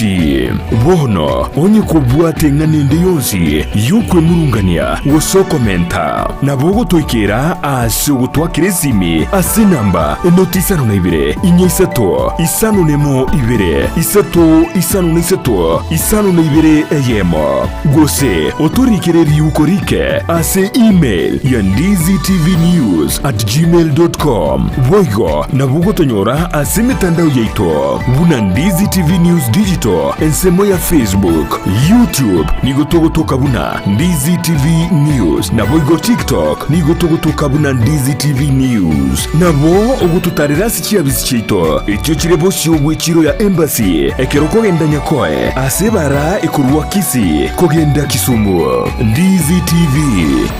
Gusii bono onye kubwate nganende yonsi yukwe murungania wosoko menta na bogo toikera asugutwa kirezimi asinamba notisano na ibire inyisato isano nemo ibire isato isano nesato isano na ibire eyemo gose otorikere yukorike ase email ya ndizitv.news@gmail.com boigo na bogo tonyora ase mitandao yeito buna Ndizi TV News Digital ensemo ya Facebook, YouTube nigotogotoka buna Ndizi TV News na boigo TikTok nigotogotoka buna Ndizi TV News na bo ogututarira sikia bisichito icyo kirebo cy'ubwikiro ya embassy ekeroko genda nyakoe asebara ikurwa Kisii kogenda Kisumu. Ndizi TV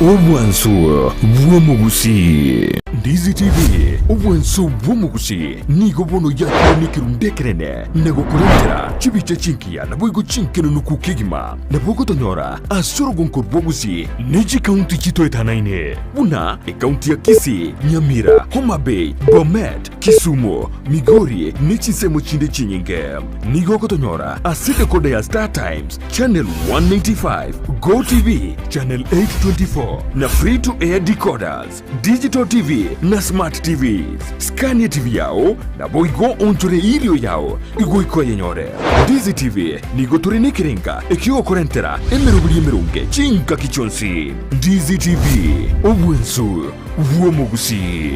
obwansu bw'omugusii. Ndizi TV obwansu bw'omugusii nigo bono yakonikirundekerene nagokurentera chibiche chinkia na boigo chinkeno nukukigima na bogo tonyora asorogonko bw'ogusii neji county chito etanaine buna county ya Kisii, Nyamira, Homa Bay, Bomet, Kisumu, Makori nechisemo chinde chinyinge nigo kotonyora aside kode ya Star Times channel 195, Go TV channel 824 na free to air decoders, digital TV na smart TVs. Scania TV yao na boigo onchore ilio yao igo iko yenyore. Ndizi TV nigo turinikirenga ekio korentera emerubuli emerunge chinka kichonsi. Ndizi TV obwensu bw'omugusii.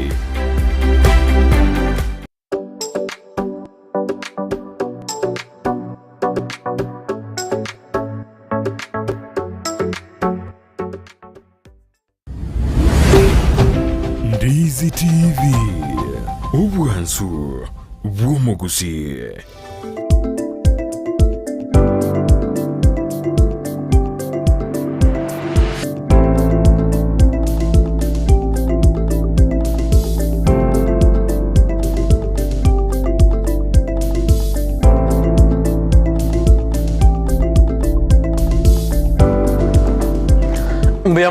Ndizi TV obwansu bw'omugusii.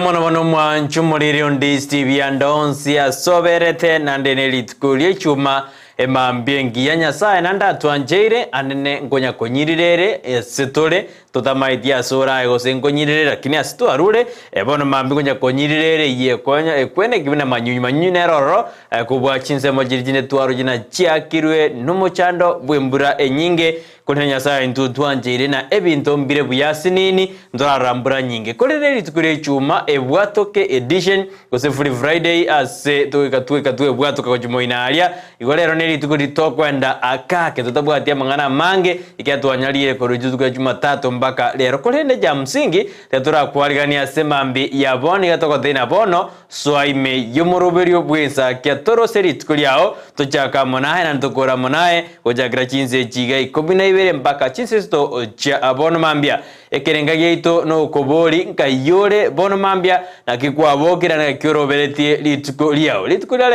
Mwana wano mwanchu muliri Ndizi TV andonsi asoberete nandene litkulie chuma emambiengi ya Nyasaye nanda tuanjeire anene ngonya konyirirere esitole tutamaitia sura egose nkonyirire lakini asitu arure ebono mambi ngonya konyirirere ye konya ekwene kibina manyunyu neroro kubwa chinse mojirjine tuaru jina chiakirwe numuchando bwembura enyinge kone Nyasaye ntuanjeire na ebinto mbire buyasinini ndorarambura nyinge kolere litukure chuma ebwatoke edition gose free Friday ase tuwe bwatoka kujimoinalia igolero neli tukuri tokwenda akake tutabwatia mangana mange ikiatwanyaliye korujuzu kwa Jumatatu mpaka lero kolende ja msingi tetura kuarigania semambi ya boni gatoko tena bono swaime yumuruberio bwesa kiatoro seri tukuliao tuchaka monahe na ntukura monahe ojagra chinse chiga ikobina ibere mpaka chinse sto cha abono mambia ekerenga yeito no kobori nkayore bono mambia na kikwabokira na kioroberetie litukuliao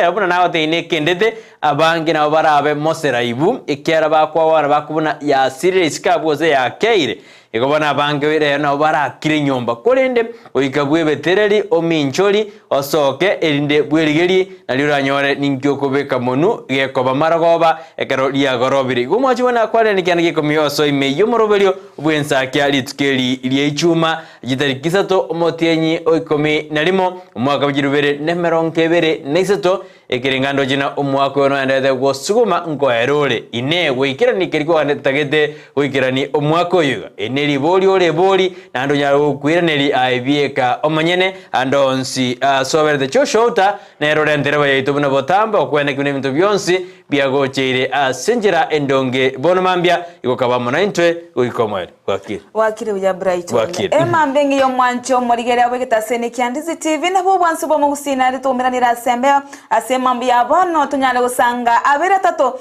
abona nawo teine kendete abange na barabe moseraibu ikiara bakwa wana bakubona ya serious kabwoze ya keire ikobona abange wire na barakire nyomba kolende oikabwe betereri omincholi osoke elinde bwerigeri na liranyore ninkyokobeka monu gekoba maragoba ekero liagorobiri gumwachi wana kwale nikianike komioso imeyo moroberio Ensakia litukeli liechuma jitarikisa to omotienyi oikomi nalimo umwaka bujirubere nemeronkebere neiseto ekiringando jina umwaka ono endete gosuguma ngoerole ine wikira nikeriko anetagete wikirani umwaka oyo eneli boli ole boli nando nyaro kwiraneli aibieka omanyene andonsi soberde choshota nerole ndereba yaitubuna botamba okwene kune bintu byonsi byagocheire asenjera endonge bono mambia ikokaba monaintwe uikomwe wakire uya Brighton emambengi yo mwancho morigere abegeta sene Ndizi TV nabo bwansu bo mugusina ritumiranira sembe asemambi yabono tunyale gusanga abera tato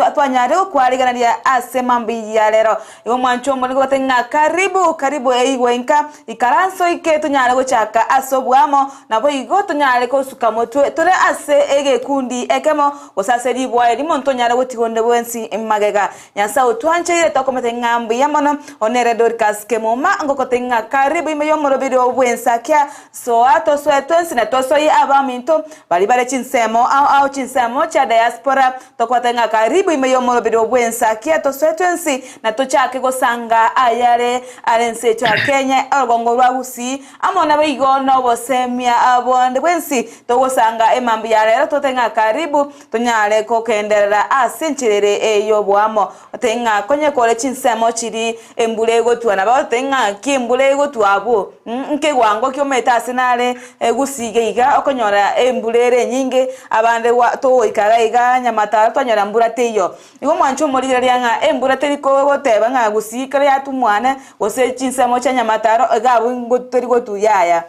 atwanyare kwariganira asemambi ya lero yo mwancho morigo tenga karibu eigwenka ikaranso ike tunyale gochaka asobwamo nabo igo tunyale kosuka motwe tore ase ege kundi ekemo osaseri bwa elimo ntonyale gotigonde bwensi emagega nyasa utwanche takomete ngambi yamono onere Dorcas Kemuma ngokotenga karibu imeyo morobiri Ensakia so ato so etwensi na toso yi abaminto bali bare chinsemo au chinsemo cha diaspora tokwatenga karibu imeyo morobiro bwensakia toswetwensi na tochake gosanga ayare arense cha Kenya orgongo rwa Gusii amona bigo no bosemia abonde bwensi togosanga emambi ya rero totenga karibu tonyale kokenderera asenchirere eyo bwamo otenga konye kole chinsemo chiri embulego tuana ba otenga kiembulego tuabo nke gwango kyometa asenale Gusii iga okonyora embulere nyinge abande to ikara iga Nyamataro tonyora mbura teyo igo mwancho morire lyanga embura teriko goteba nga Gusii kare yatumwana gose chinsemo cha Nyamataro gabo ngotori gotuyaya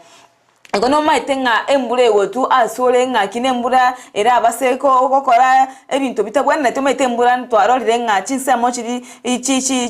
Egono maitenga embure gotu asore nga kinembura era abaseko gokora ebintu bitagwana tomaite embura ntwarorire nga chinsemo chiri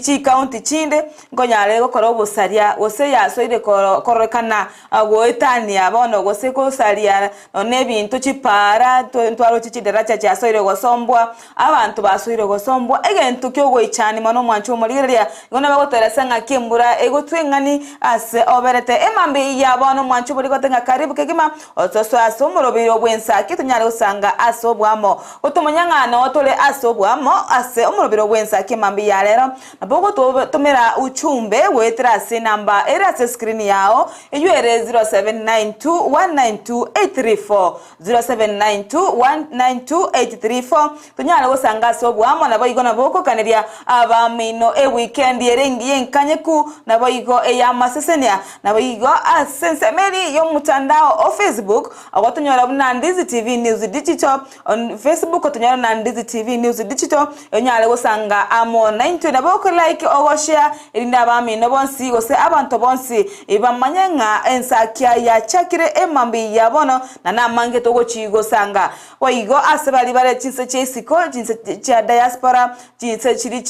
chi county chinde ngonyare gokora obusaria gose yasoire korrekana agoetani abono gose ko saria one bintu chipara ntwaro chichidera cha yasoire gosombwa abantu basoire gosombwa egento kyogo ichani mono mwancho moligeria ngona bagoteresa nga kembura egotwengani ase oberete emambe yabono mwancho boligote karibu kegima otoso asomorobiro bwensakia tunyale usanga asobwamo otomanyangana otole asobwamo ase omorobiro bwensakia mambi ya lero naboko tomera uchumbe wetra se namba era se screen yao eyuere 0792192834 0792192834 tunyale usanga asobwamo nabo igo naboko kaneria abamino weekend yerengi yenkanyeku nabo igo eyamasesenia nabo igo asensemeri yo mtandao o Facebook awatonyora buna Ndizi TV News Digital on Facebook otonyora na Ndizi TV News Digital onyale gosanga amo 90 na boko like o share irinda bami no bonsi gose abantu bonsi ibamanyanga Ensakia ya chakire emambi yabono na namange togo chigo sanga oigo asebali bare chinse chesiko chinse cha diaspora chinse chiri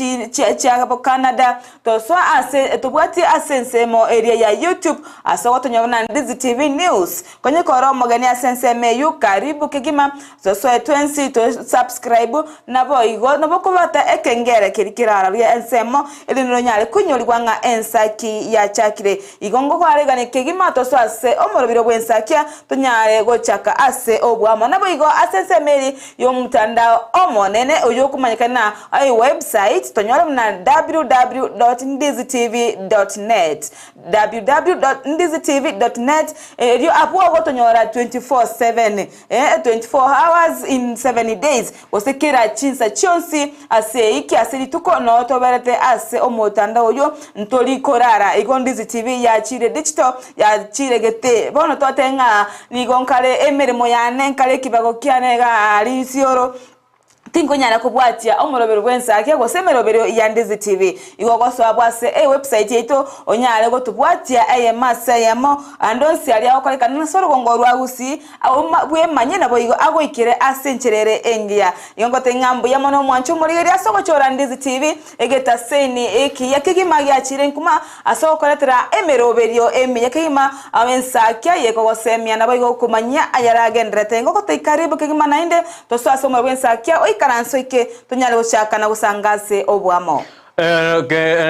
cha Canada to so ase tobwati asensemo area ya YouTube asa watonyora na Ndizi TV News kwenye koro mogani asenseme yu karibu kigima so twensi to subscribe na boigo na boko bata ekengere kirikirara ya ensemo ili nonyale kunyoli kwanga Ensaki ya chakire igongo kwarega ne kigima to so ase omorobiro bwensakia tonyale go chaka ase obwamo na boigo asensemeli yo mtandao omonene oyo kumanyikana ai website tonyole na www.ndizitv.net www.ndizitv.net you apuwa gotonyora 24/7 24 hours in 7 days osekera chinsa chonsi ase iki asiri tuko no toberete ase omotanda oyo ntori korara igo Ndizi TV ya chire digital ya chire gete bono totenga nigonkale emeremo yane nkale kibago kyanega ali sioro Tinkonyana kubwatia omorobero bwensakia gosemerobero ya Ndizi TV igogoso abwase website yeto onyale gotubwatia ayemasa yamo andonsi ali akokalika nasoro gongorwa Gusii bwe manyena boigo agoikire asencherere engia yongote ngambo yamono mwancho morigeria sogochora Ndizi TV egeta seni eki yakigima ya chirenkuma asokoletera emeroberio emi yakigima awensakia yekogosemia na boigo kumanya ayaragendrete ngokote karibu kigima nainde toso asomorobero bwensakia karansoike tunyale ushaka na usangase obwamo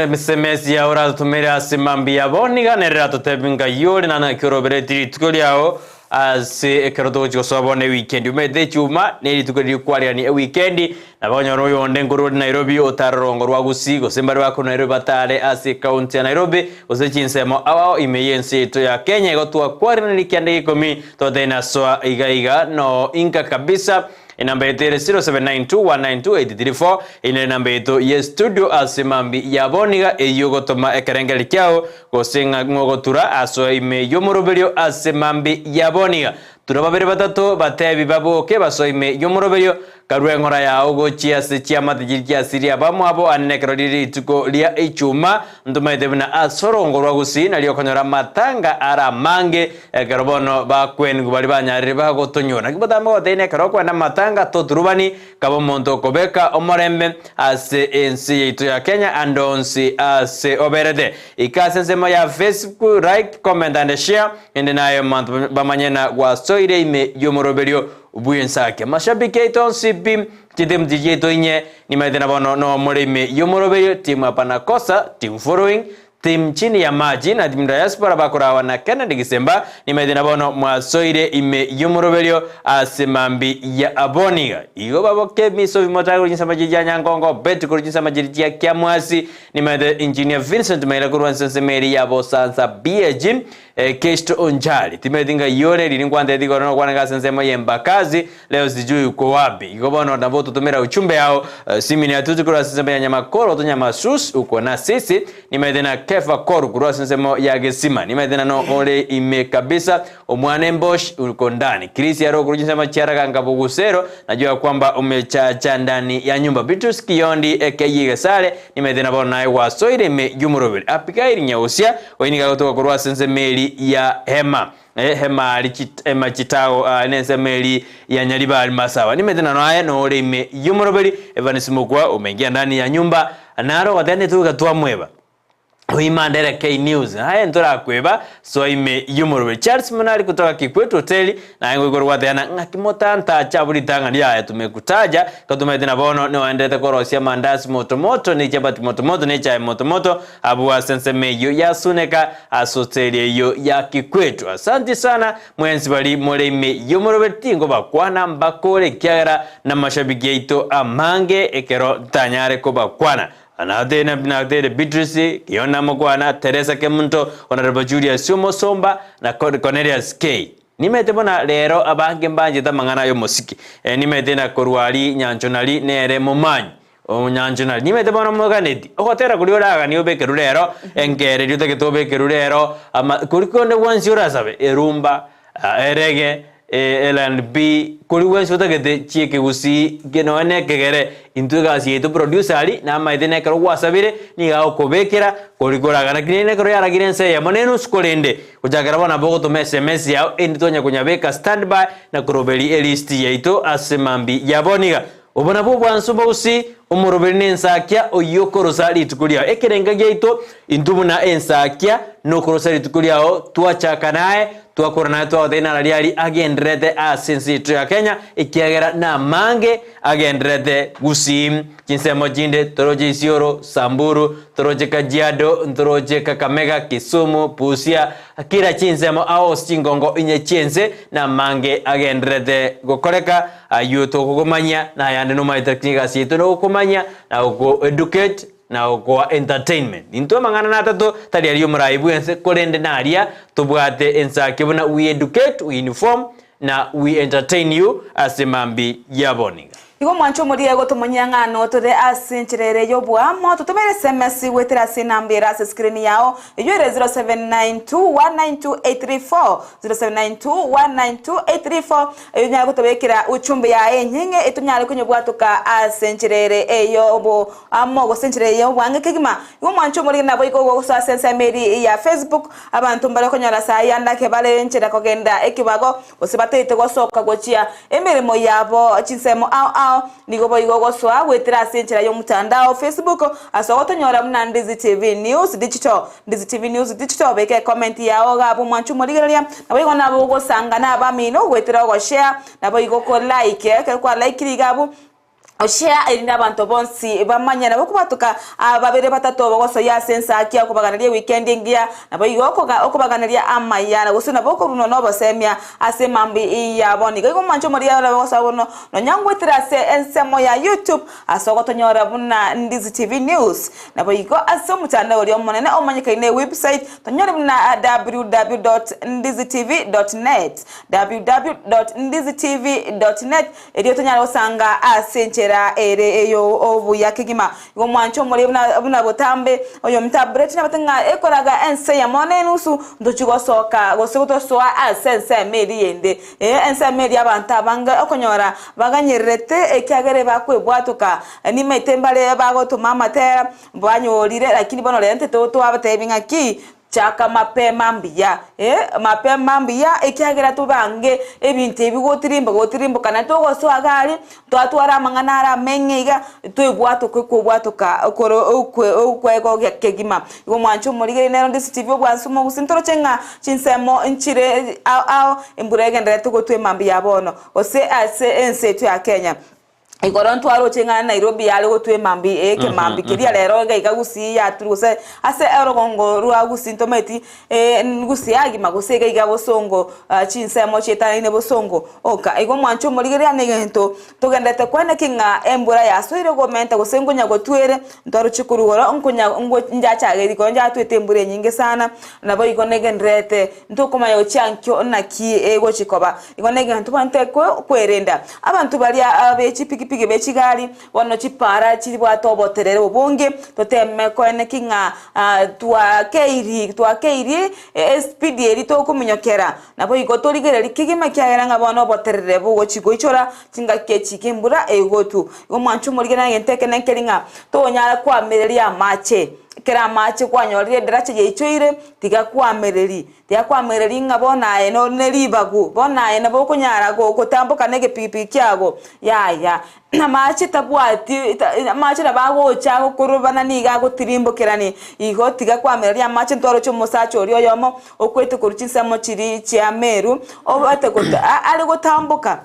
mesemesi ya ora tumira simambi ya boniga nerera totebinga yori na kirobere tituliao ase ekeroto gosobone weekend umede chuma neri tukuri kwalia ni weekend na banyoro yonde ngoro Nairobi otarongo rwa Gusii gosembari wako Nairobi batale ase county ya Nairobi osechinsemo awao imeyense to ya Kenya gotwa kwari ni kiande gikomi todena soa iga no inka kabisa inamba yetu 0792192834 ine namba yetu ye studio asimambi ya boniga eyogotoma ekerengeli kyao gosenga ngogotura aso ime yomoroberio asimambi ya boniga turababere batatu batebi baboke baso ime yomoroberio karwengora ya ogo chiase chiamate jirkia siria bamo abo annekroriri tuko lia ichuma ntumaite bina asorongo rwa Gusii na lio konyora matanga ara mange karobono ba kwen gubali banyarire ba gotonyona kibotamo otene karokwa na matanga toturubani kabo monto kobeka omorembe ase ensi yetu ya Kenya andonsi ase oberede ikasensema ya Facebook like comment and share ende nayo bamanyena gwa soire ime yomoroberio Ensakia mashabiki eto sipi titem DJ to inye ni maitena bono no morime yomoroberio team apana kosa team following timu chini ya maji na timu diaspora bakurawa na Kennedy Gisemba nimethina bono mwasoire ime yumuroberio asemambi ya aboniga igo baboke miso bimotaguru jinsama jija nyangongo beti kuru jinsama jija kiamwasi nimethe engineer Vincent Maila kurwan sensemeri ya bosansa BG Kesto Onjali timethinga yone lingwande thigoro kwananga sensemo yembakazi leo sijui uko wapi igo bono ndabo tutumira uchumbe yao simini atutu kuru sensemo ya Nyamakoro to Nyamasus uko na sisi nimethina Kefa Koru kuru sensemo ya Gesima nimethina no ole ime kabisa omwane Mbosh uko ndani Kisii aro kuru jinsama chiaraga ngabugusero najua kwamba umechacha ndani ya nyumba Bitus Kiondi ekeyiga sale nimethina bono nae wasoire me yumurobeli apikairi nyausia oiniga kutoka kuru sensemeri ya hema hema chitao nensemeri ya Nyaribali Masawa nimethina nae no ole ime yumurobeli evanismukwa umeingia ndani ya nyumba naro watende tuka twamweba Uimandere K News haya ntora kweba so ime yumurwe Charles Munari kutoka Kikwetu hoteli na yangu igoro watheana ngakimotanta chaburi tanga ya tumekutaja katumethina bono ne waendete korosia mandasi motomoto ni chapati motomoto ni chai motomoto abuwa sensemeyo ya suneka asoteli yo ya Kikwetu. Asante sana mwenzi bali mole ime yumurwe tingo bakwana mbakore kiagara na mashabiki yeito amange ekero tanyare ko bakwana anadena binadere Beatrice Kiona Mugwana Teresa Kemunto Honorable Julius Somba na Cornelius K nimetebona lero abange mbanje tamangana yo musiki nimetena korwali nyanchonali nere mumanyi onyanchonali nimetebona muganeti okotera kulioraga ni obeke rulero engere lyoteke tobeke rulero ama kulikonde wansi urasabe erumba erege LNB kuri wensi utagete chieke Gusii geno ene kegere intuga si eto producer ali na maidene karo wasabire ni gao kobekera kuri koraga na kinene karo yara girense ya monenu skolende kujagara bana bogo to SMS yao enditonya kunyabeka standby na kurobeli list yaito asemambi yaboniga ubona bo bwansuba Gusii umurobeli Ensakia oyokorosali tukulia ekerenga yaito intubuna Ensakia no korosali tukulia tuachaka nae tuakorana twathina raliali agendrete asensitu ya Kenya ikiagera na mange agendrete Gusii chinsemo jinde toroje Isiolo Samburu toroje Kajiado toroje Kakamega Kisumu Busia kila chinsemo ao singongo inye chense na mange agendrete gokoreka ayuto kugumanya na yande no maiteknika situ no kumanya na uko educate na kwa entertainment into mangana natatu tali aliyo mraibu ense kolende naria tubwate Ensakia buna we educate we inform na we entertain you asemambi yaboniga igo mwancho muri ego tumonyangano tode asinchirere yobwa mo tutumere SMS wetera sinambira se screen yao yore 0792192834 0792192834 yonya gutobekera uchumbe ya enyinge etunyale kunyobwatuka asinchirere eyobo amogo sinchirere yobwa ngekigima igo mwancho muri nabo igo go sa sensemeri ya Facebook abantu mbale konyara sayanda ke bale enchira kogenda ekibago osibatete gosoka gochia emirimo yabo chinsemo nigobo igogoswa wetira senchira yo mutandao Facebook asogotonyora muna Ndizi TV News Digital Ndizi TV News Digital beke comment yao gabo mwanchu murigereria nabo igona bogo sangana abamino wetira go share nabo igoko like kwa like ligabo oshare erinda abantu bonsi bamanyana bakubatuka babere batatu bagoso ya Ensakia kubaganira weekend ngia nabo igoko okubaganira amayana gusuna boko runo no bosemia asemambi yaboni igo mancho muri yala bagoso bono no nyangwetira se ensemo ya YouTube asogotonyora buna Ndizi TV News nabo igo asomutanda oli omonene omanyika ine website tonyora buna www.ndizitv.net www.ndizitv.net ediyo tonyara osanga asenche ere eyo obu yakigima ngo mwancho muri buna botambe oyo mtabreti na batanga ekoraga ense ya monenusu ndochigosoka gosogotosoa asense meri yende ense meri abantu abanga okonyora baganyerete ekyagere bakwebwatuka ni metembale bagotuma matera banyolire lakini bono lente toto abatebinga ki chaka mapema mbia mapema mbia ekyagera tubange ebintu ebigotirimbo kana togoso agari twatwara manganara mengiga twebwato kwebwatuka okoro okwego kegima igo mwancho muri nero Ndizi TV obwansumo busintoro chenga chinsemo nchire ao emburege ndere tugotwe mambia bono ose ase ensetu ya Kenya ikoron twaro chenga Nairobi yale gotwe mambi Kemambi kiria lero ga Gusii ya turuse ase erogongo ruwa Gusii ntometi Gusii agi magose ga bosongo chinsemo chetani ne bosongo oka igo mwancho murigeria negento tugendete kwene kinga embura ya soire gomenta gosengonya gotwere ntoro chikurugoro onkunya ngo njachageri ko njatwete embure nyinge sana nabo igo negendrete ntokoma yo chankyo naki ego chikoba igo negento bante kwerenda abantu bali abechi piki bechigali wono chipara chiri bwatoboterere obonge totemme kwene kinga twakeiri speed eri to kuminyokera nabo igotorigere likigima kyagera bono boterere bugo chigo ichora tinga kechikimbura egotu omwanchu murigena yenteke nenkelinga to nyala kwa mereria mache kera mache kwa nyorire derache yechoire tiga kwa mereri nga bona eno neribagu bona eno bokunyara go kotambuka nege pipi kyago ya na mache tabwati mache nabago chago kurubana niga go tirimbo kerani igo tiga kwa mereri mache ntoro cyo musacho ori yomo okwete kuruchinsamo chiri chiameru obate ko ali gotambuka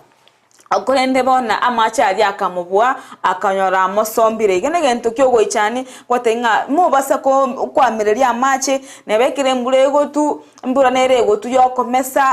akorende bona amacha ali akamubwa akanyora mosombire igene gento kyogo ichani kwatenga mubasa ko kwamereria amache nebekire mbulego tu mbura nerego tu yokomesa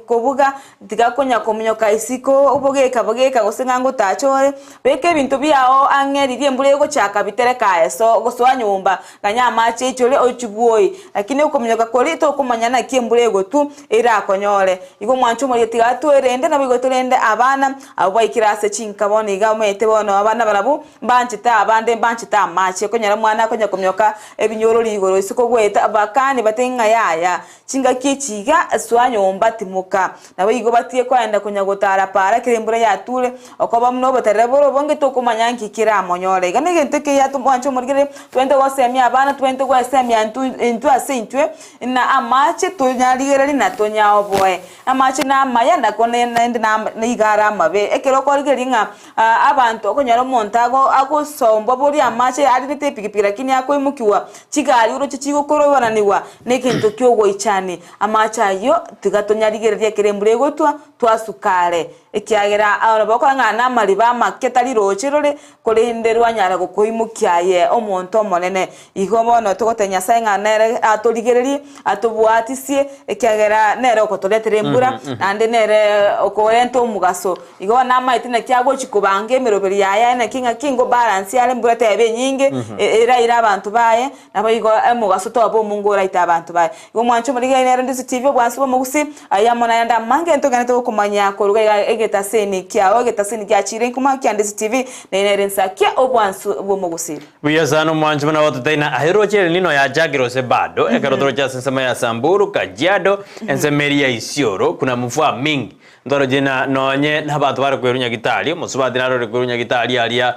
kobuga tigakonya komunyoka isiko obogeka gosenga ngo tachore beke bintu byao angeririe mbulego chaka bitereka eso goswa nyumba kanya amache ichole ochibuoi lakini ukomunyoka kolito kumanyana kiembulego tu era konyore igo mwancho muri tigatwerende nabigo turende abana abo ikirase chinkabone igamete bono abana barabu banchita abande banchita mache konyara mwana konya kumyoka ebinyoro ligoro isiko gweta abakani batenga yaya chinga kichiga swanyomba timuka nabo igo batie kwenda konya gotara para kirembura yature okoba mno batereboro bonge to kumanya nkikira monyore ganege nteke ya tumwancho murigere twende gosemya abana twende gosemya ntu asintwe na amache tunyaligere na tonya oboe amache na maya na konene na igara mabe ekero korigeringa abantu okonyara montago agosombo buri amache ari te pikipiki lakini akoimukiwa chigari uro chichigo korobananiwa nekintu kyogo ichani amacha yo tigatonyarigereria kirembure gotwa twasukare ekiagera aba bakora na mariba maketari rochirore korenderwa nyara gokoimukiaye omonto omonene igobono tugotenya sainga nere atorigereri atobwatisie ekiagera nere okotoreterembura ande nere okorento mugaso igo na maitina kyago chikubange meroberi yaya na kingo balance yale mbura tebe nyinge era abantu baye nabo igo mugaso tobo mungora ita abantu baye igo mwancho muri nere Ndizi TV bwansubo mugusi ayamona yanda mange ntogane to kumanya ko ruga egetaseni kya chire kuma kya Ndizi TV nere Ensakia obwansu bo mugusi buyazano mwancho na watotaina ahero chere lino ya jagiro se bado ekarotoro cha sensema ya Samburu Kajiado ensemeria Isiolo kuna mvua mingi ndoro jina nonye n'abantu bari kwerunya gitari musubadi naro kwerunya gitari alia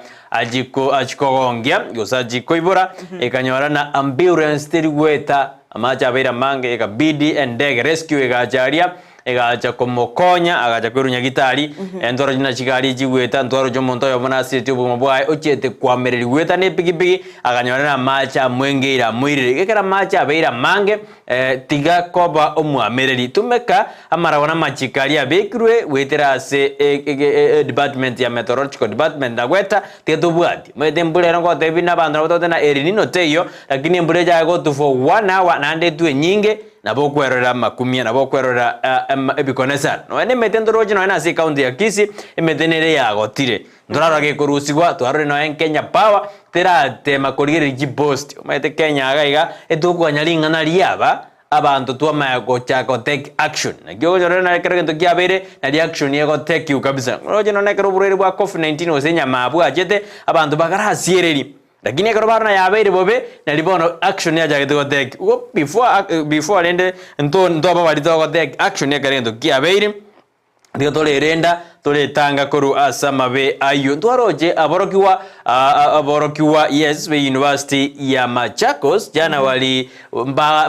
ajikogongia gusajiko ibura ekanyora na ambulance tirigweta amacha bera mange ekabidi endege rescue egajaria egacha komokonya agacha kwerunya gitari endoro jina chigari jigweta ndoro jomonto yobona siti ubumobwaye ochete kwamereri gweta ne pigipigi akanyora na macha mwengeira mwirire gekera macha bera mange tiga koba omwamereri tumeka amarabona machikari abekirwe wetera se department ya meteorological department dagweta tetubwati mwete mbulero ngo tebina bantu batotena erinino teyo lakini mbule jago tu for 1 hour nande tu nyinge nabo kwerora makumia nabo kwerora ebikonesa no ene metendoroje no ena si county ya Kisii emetenere ya gotire ndoraro agekurusigwa twarore no en Kenya Power tera tema korigere jipost mete Kenya agaiga etukwanya na liaba abantu twama gochako take action nakyo jore na kero gento kiabere na reaction yego take you kabisa roje no nekero burere bwa COVID-19 osenya mabu ajete abantu bagara siereri lakini ekero barna yabeire bobe na libono action ya jagete go take before lende ndo baba lito go take action ya karendo kiabeire ndiyo tole renda tole tanga koru asamabe ayo twaroje aborokiwa yes be University ya Machakos jana wali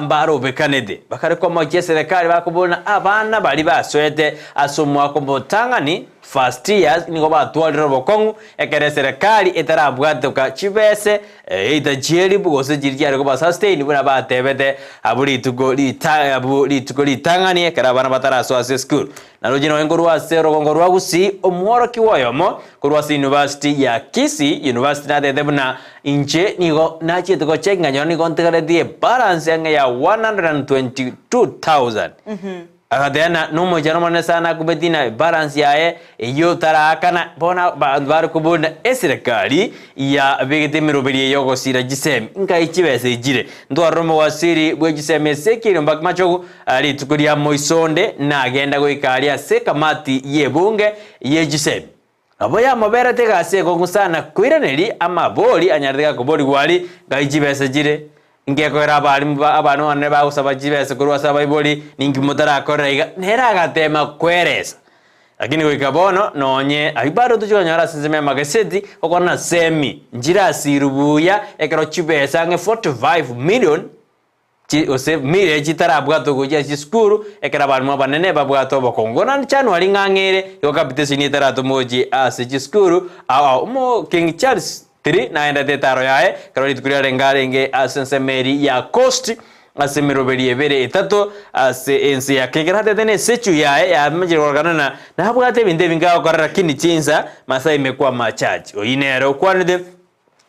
mbaro bekanede bakare kwa mwa serikali bakubona abana bali baswete asomwa komotangani first years ningo batwalira bokongu ekere serikali etarabwate ka chibese ita jeri bugose jirya ko sustain buna batebete aburi tugoli tangani ekara bana bataraso ase school nalo jino engorwa sero ngorwa Gusii omworo kiwoyomo kurwasi University ya Kisii University na dedebuna inche nigo nachi tuko check nganyoni nigo ntegaretie balance yange ya 122,000 akadeana numo jaromane sana kubetina balance yae iyo tarakana bona bar kubunda esirikali ya bigite mirobiri yogo sira gisem inka ichibese ijire ndwaromo wasiri bwe giseme sekiro mbak machogu ali tukuria moisonde na agenda goikalia sekamati yebunge ye gisem abo ya mabera tegase gongusana kwiraneri ama boli anyarega kuboli gwali gaijibese jire ngekora abantu ane bagusaba jibese kurwasa bayiboli ningi mutara korega nera gatema kweresa lakini wikabono nonye abibaro tujonyara sinzeme mageseti okona semi njira sirubuya ekero chibesa nge 45 million ose mire chitara bwato kuja chiskuru ekera bantu abanene babwato bakongona ncano ali ngangere yokapite ni tarato moji ase chiskuru au mo King Charles 3 naenda tetaro yae karoli tukuria rengarenge asense meri ya coast ase miroberi ebere etato ase Ensakia kegera tene sechu yae ya mjiro organina na bwate binde binga okorera kini chinza masai imekuwa machaji oyinero kwanide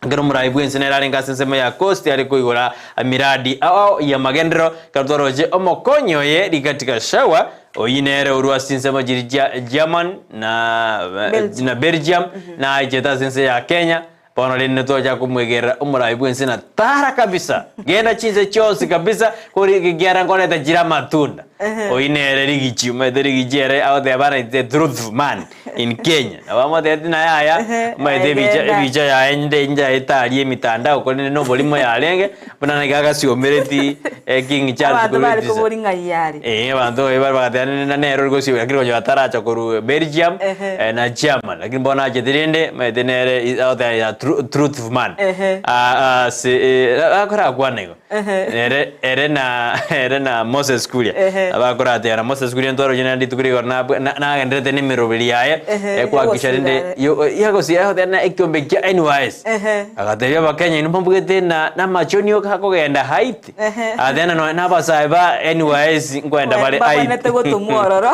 ngero muraibu ensenera renga asense ya coast ari kuigora miradi au ya magendero katoroje omokonyo ye rigatika shawa oyinere urwasinse majirija German na Belgium na jeta sense ya Kenya Pono lene toja kumwegera umuraibu ensina tara kabisa. Genda chinze chosi kabisa kuri kigiara ngone tajira matunda. Oinere rigichi umederi gijere out there bana the truth man in Kenya. Abamo tete na yaya maide bicha ya ende nja etali mitandao kone no bolimo ya lenge bana nagaga siomereti King Charles ko bari ko bori ngayari. Bando ebar bagatane na nero go siwe akiri konyo atara chakuru Belgium na German. Lakini bona jedirende maide nere out there truth man se akora kwanego ere na Moses Kuria abakora atera Moses Kuria ntoro jina nditukuri na ngendete ni mirobili yae kwa kisharinde yago si aho na ekyombe kya NYS akateya bakenya nimpambugete na machoni yo kakogenda height adena no na basaiba NYS ngwenda bale height nete gotumororo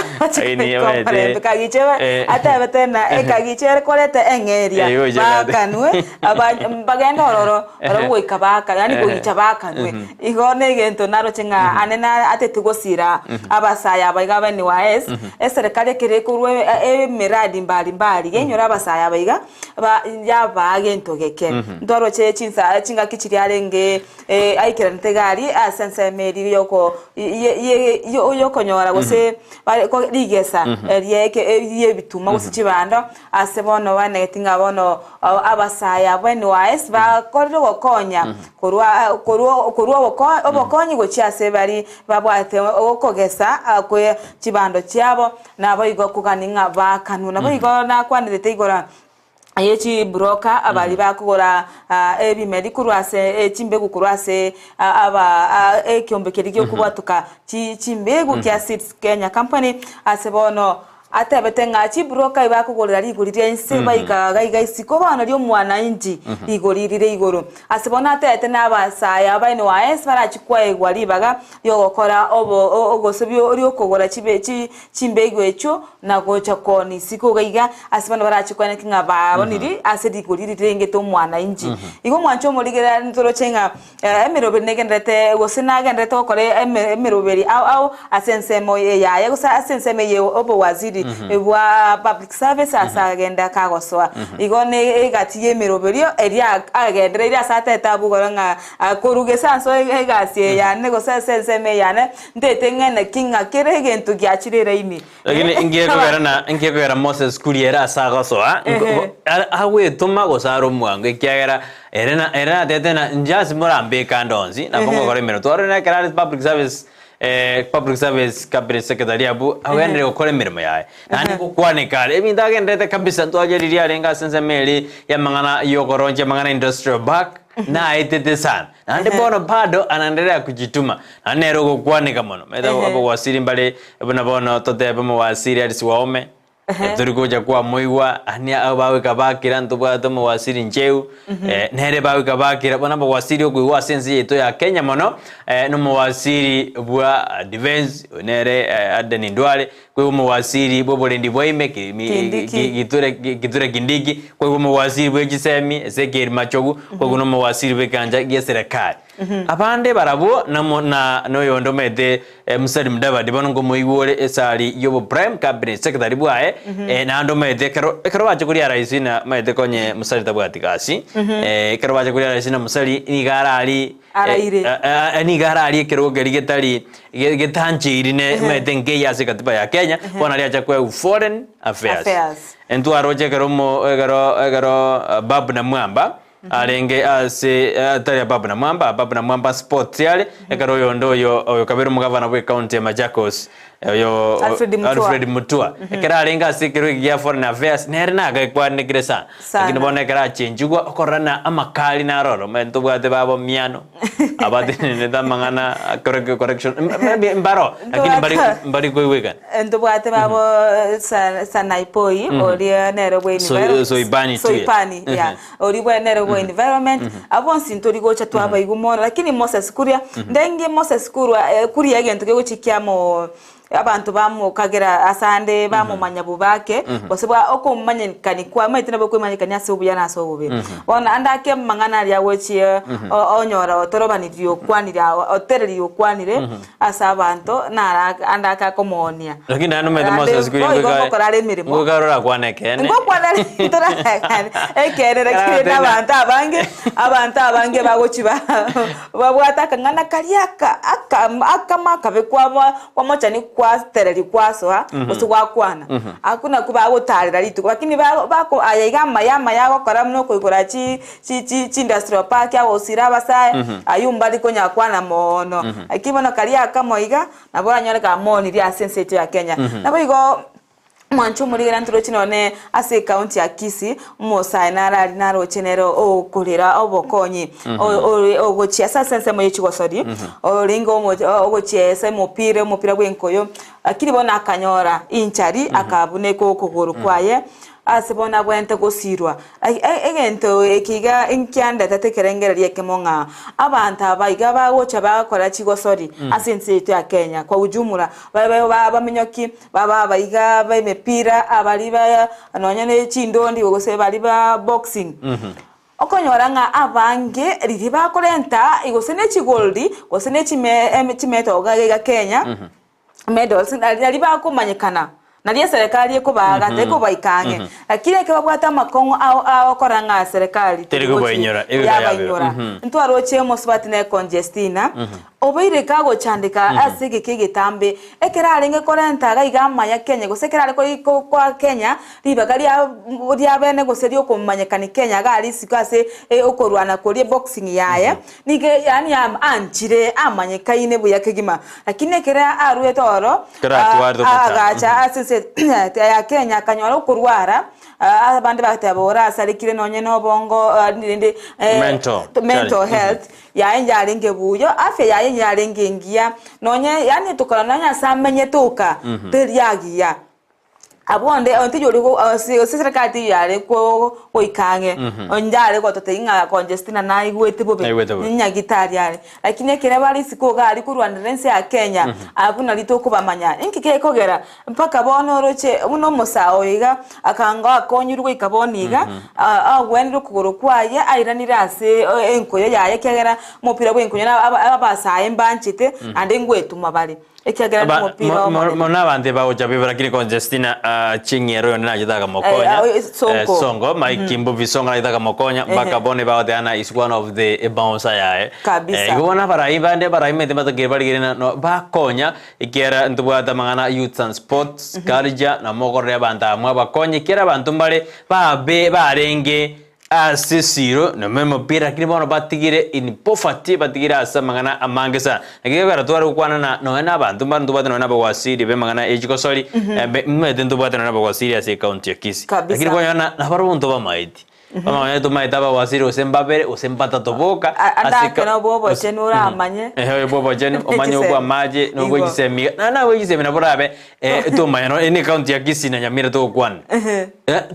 ni yete kagicheba atabete na ekagichere kolete engeria bakanwe bagenda ororo goikabaka yani goichabaka nwe igone gento naro chenga anena atetugosira abasaya abaiga bani waes eserikali kirekurwe miradi mbali genyora abasaya abaiga yaba gento geke ndoro che chinga kichiri arenge aikira ntegari asense meri yoko yokonyora gose ko rigesa yeke bituma gusicibanda asebono banetinga bono abasaya bani waes ba korro gokonya kurwa obokonyi gochiase bari babwate okogesa akwe chibando cyabo nabo igo kuganinga bakanuna bo igo nakwanirete igora ayechi broker abali bakugora ebimedi kurwase chimbegu kurwase aba ekyombekeri cyo kubatuka chimbegu kya Seeds Kenya company asebono atebete ngachi broker ibakugorera ligurire ense bayigaga isiko bana ryo mwana inji igorire igoro asibona atete nabasaya abaine waes barachikwa egwari baga yo gokora ogosebyo ori okogora chimbego echo na gocha koni siko gaiga asibona barachikwa nekinga baboniri asedi gorire ngeto mwana inji igo mwancho morigera ntoro chenga emiroberi negendete gosina gendete okore emiroberi au asensemo ya gusa asensemo ye obo waziri wa public service asagenda kagoswa igone egatiye miroberio eria agendere iria sateta bugoranga kuruge sanso egasie yane gosesenseme yane ndete ngene kinga kiregentu giachirire ini lakini ingekogera Moses Kuria asagoswa awe tuma gosaro mwango ikiagera erena tetena njasi murambe kandonzi na bongo gore mero tore na kera public service cabinet secretary abu awende okore mirimo yae nani kukwanekale emindagendete kabisa twajeriria renga sensemeli ya mangana yokoronje mangana industrial park na itete sana nande bono bado anaendelea kujituma anero kukwanika mono meda abo wasiri mbale ebona bono tote abo wasiri alisi waome turi kuja kwa moigwa ania abawe kabakira ntubwate mu wasiri njeu nere bawe kabakira bona mu wasiri ogwa sense yeto ya Kenya mono no mu wasiri bwa defense nere adeni ndwale kwa mu wasiri bobolendi boime giture kindiki kwa mu wasiri bwe gisemi ezekeri machogu kwa no mu wasiri bwe kanja ya serikali abande barabo na no yondo mete musali mdava dibono ngo moigwore esali yobo prime cabinet secretary bwae na ando mete kero baje kuri rais na mete konye musali tabwati kasi kero baje kuri rais na musali ni garali ni garali kero gerigetali getanjiri ne mete nge yase katiba ya Kenya bona liacha kwa foreign affairs entu aroje kero babu na mwamba alenge ase tari babu na mwamba sports yale ekaro yondo yo kabero mugavana we county ya Machakos yo Alfred Mutua ekara alenga ase kero ya foreign affairs nerina ga kwa negresa lakini bona ekara chenjugwa okorana amakali na roro mento bwate babo miano abate ne damangana correction mbaro lakini mbari koiweka ento bwate babo sanaipoi oria nero we soipani ya ori bwa nero we environment abonsi ntori gocha twaba igumora lakini Moses kuria ndenge Moses kuria agento ke gochikiamo abantu bamukagera asande bamumanya bubake bosebwa okumanyikani kwa maitina bokumanyikani asubuyana asobube ona andake mangana ali awochie onyora otorobani vyo kwanira otereri okwanire asabanto na andaka komonia lakini anu mede Moses kuri ngogarora kwanekene ngokwanari torakane ekere rekire abantu abange bagochiba babwata kangana kaliaka akamaka bekwa mochani kwa tereri kwasoa osugwa kwana akuna kuba gotarira litu lakini bako ayigama yako karamno koigora chi industrial park ya osira basaye ayumba liko nyakwana mono akibona kaliaka moiga nabora nyoleka moni ria sensitive ya Kenya naboigo mwancho muri grantro chinone ase county ya Kisii mosa narari naro chenero o kulira obokonyi o gochia sasa mo yichigosori o ringo mo gochia se mupira gwenkoyo akiri bona akanyora inchari akabune ko kuguru kwaye asibona bwente gosirwa egento ekiga inkyanda tatekerengera lyekemonga abantu abayiga bawocha bakora chigosori asense yetu ya Kenya kwa ujumla bamenyoki bayiga bemepira abaliba anonyane chindondi gose baliba boxing okonyora nga abange ririba kolenta igose ne chigoldi gose ne chimeto ga Kenya medals naliba kumanyikana nalia serikali eko baga teko baikange lakini ke babwata makongo akoranga serikali teriko bainyora ntwaroche mosbati na congestina obeire kago chandika asige kigitambe ekera alenge korenta ga igama ya Kenya gosekera ko kwa Kenya libagali ya bene goserio kumanyekani Kenya ga alisikase okorwana kolie boxing yaye nige yani anchire amanyekaine buya kegima lakini ekera aruye toro agacha asise ya Kenya kanyora kurwara abandi batabora asalikire nonye no bongo ndinde mental health ya enjaringe buyo afya ya enjaringe ngia nonye yani tukorana nya samenye tuka teriagia abonde ontijori serikali yale ko ikange onjale ko toteinga congestina na igwete bobe nya gitari yale lakini kire bali sikoga ali kurwandense ya Kenya abuna litoko bamanya inkike kogera mpaka bono roche uno musao iga akanga akonyurwe ikaboniga agwendu kuguru kwaye airanira ase enkoyo yaye kegera mupira bwenkoyo abasa embanchite ande ngwetuma bali ekagera mupira mona bande ba ojabe barakiri congestina chingero yona jitaga mokonya songo maikimbo visonga jitaga mokonya bakabone ba oteana is one of the bouncer yae igona para imete mata gebali girena no bakonya ikera ntubwata mangana youth and sports culture na mogore banda mwa bakonya ikera bantu mbale barenge asisiro no memo pira kini bono batigire in poverty batigire asa mangana amangesa ngiye bara twara ukwana na no na bantu bantu batano na bawasiri be mangana ejikosori mmete ntu batano na bawasiri ase county ya Kisii lakini kwa yana na baro buntu bamaiti Bamanya tumaita bawasiri osembabere osembata toboka asika no bobo chenura amanye bobo chen omanye obwa maje no gwisemi na gwisemi na borabe tumanya no ene county ya Kisii na Nyamira to kwan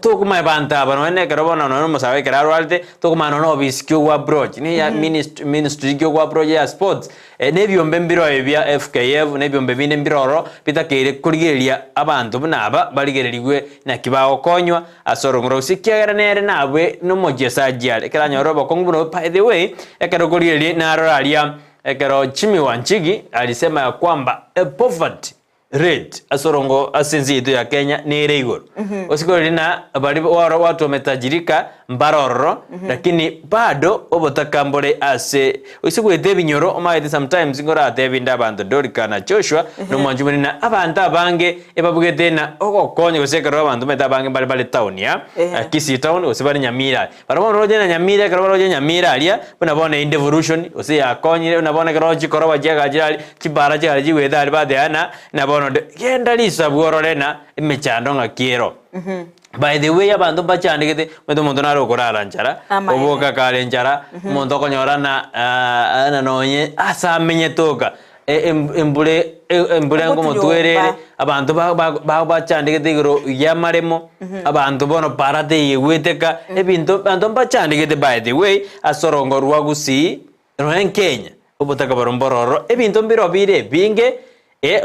to kuma banta bano ene karabona no musabe kararo alte to kuma no biskyo wa approach ni ya ministry kyo wa approach ya sports ne byombe mbiro ebya FKF ne byombe bine mbiroro bitakere kurigeria abantu naba baligererigwe na kibao konywa asorongoro sikiagera nere nabwe no mojesa jale kala nyorobo konguno by the way ekero kurigeria na araria ekero Chimi Wanchigi alisema ya kwamba poverty rate asorongo asenzi yetu ya Kenya ni ile igoro usikori na bali watu wametajirika mbaroro lakini bado obotakambole ase usikwete binyoro omaite sometimes ngora atebinda abantu Dorcas na Joshua no mwanjumuni na abantu abange ebabugete na okokonye gusekero abantu metabange bali town ya Kisii town usibali Nyamira barabo roje na Nyamira karo roje Nyamira alia bunabone in devolution usi yakonyire unabone karo chikoro bajega jirali kibara jali jiweda ali badeana na bono genda lisa bwororena imechando ngakiro by the way abantu bachandikete meto muntu naro korara njara oboka kale njara muntu konyorana ana nonye asamenye toka embule ngo mutwerere abantu bachandikete igoro yamaremo abantu bono parate yeweteka ebintu abantu bachandikete by the way asorongo rwa Gusii no Kenya obotaka barombororo ebintu mbiro bire binge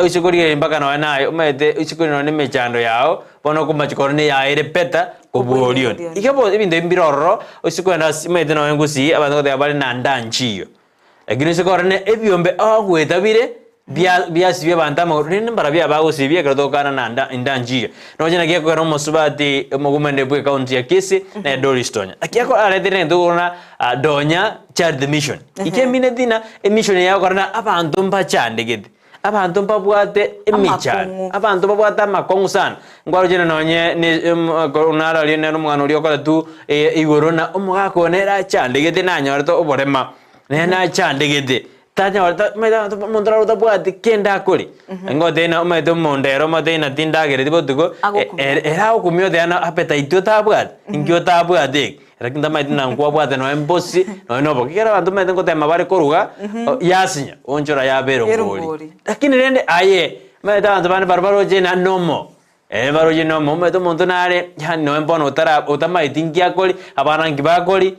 usikuriye mpaka na nayo umete usikuri no mechando yao bono kumachikorone ya ire peta kubuolion ikebo ibinde mbiroro usikuri na umete no Gusii abantu abali na ndanchiyo egini sikorone ebyombe agwetabire bya sibye bantama nene barabya bagusibye kratokana na ndanchiyo no jena kiye ko musubati mugumende bwe county ya Kisii na Dorcas akiyako aletene ndona donya child mission ikemine dina emission ya korana abantu mbachandegede abantu babwate emichano abantu babwata makongu sana ngwaro jena nonye ni unara liene n'umwana uri okora tu igorona umugakonera chandegete nanyorto oborema nena chandegete tanya orta meda mondra orta bwate kenda akori ngote na medo mondero madena tindagere tibotugo era okumyo de ana appetite tabwat ingyo tabwate rakinda maidina ngwa bwate no embosi no bokira abantu mede ngotema bari koruga yasinya onjora ya bero ngori lakini rende aye meda abantu bane barbaro jena nomo baro jena nomo medo mondonare ya no embono utara utamaitingia koli abana ngibakoli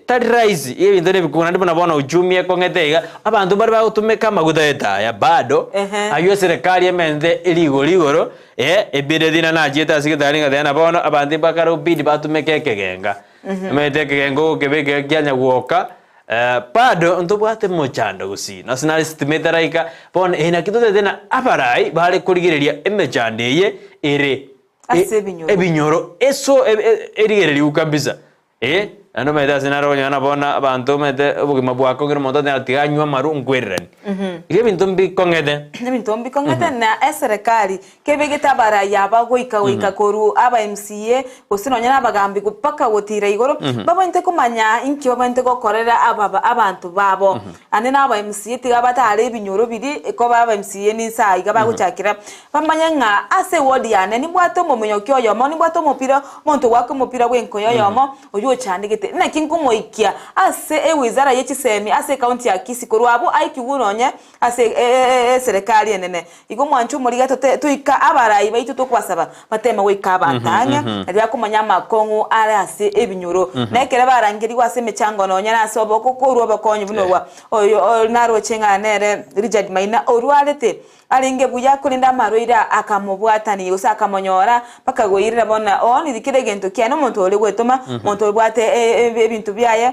tari raisi iyo indone bikuna ndipo nabona ujumie kongetega abantu bari bagutumeka magudeta ya bado ayo serikali emende iligoro ebide dina na jeta sikitalinga dena bono abantu bakaro bidi batumekeke genga emete kengo kebeke kyanya guoka bado ntobwate mochando Gusii national estimate raika bon ina kitote dena aparai bale kurigireria emechandeye ere ebinyoro eso erigereri ukabisa ano meda sinaro nyana bona abantu mede ubugima bwako ngiro moto na tiganywa maru ngwererani ibintu mbi kongete na serikali kebegeta bara yaba goika koru aba MCA osino nyana bagambi kupaka wotira igoro baba inte kumanya inki baba inte gokorera abantu babo ane na aba MCA tigabata ale binyoro biri ko baba MCA ni sai gaba guchakira bamanya nga ase wodi yane ni bwato momenyo kyo yomo ni bwato mopira monto wako mopira wenko yomo oyo chandike na kinkumoikia ase wizara yechisemi ase county ya Kisii korwabo aikiguronye ase serikali enene igo mwanchu muri gato tuika abarayi baitu tokwasaba batema wika batanya ari akumanya makongu ara ase ebinyoro nekere barangiri wase mechango nonya nase oboko korwa bakonye bunwa oyo naro chenga nere Richard Maina orwalete alinge buya kulinda maroira akamubwatani usa akamonyora pakagoyirira bona oni dikire gento kyano muntu ole gwetoma muntu bwate ebintu byaye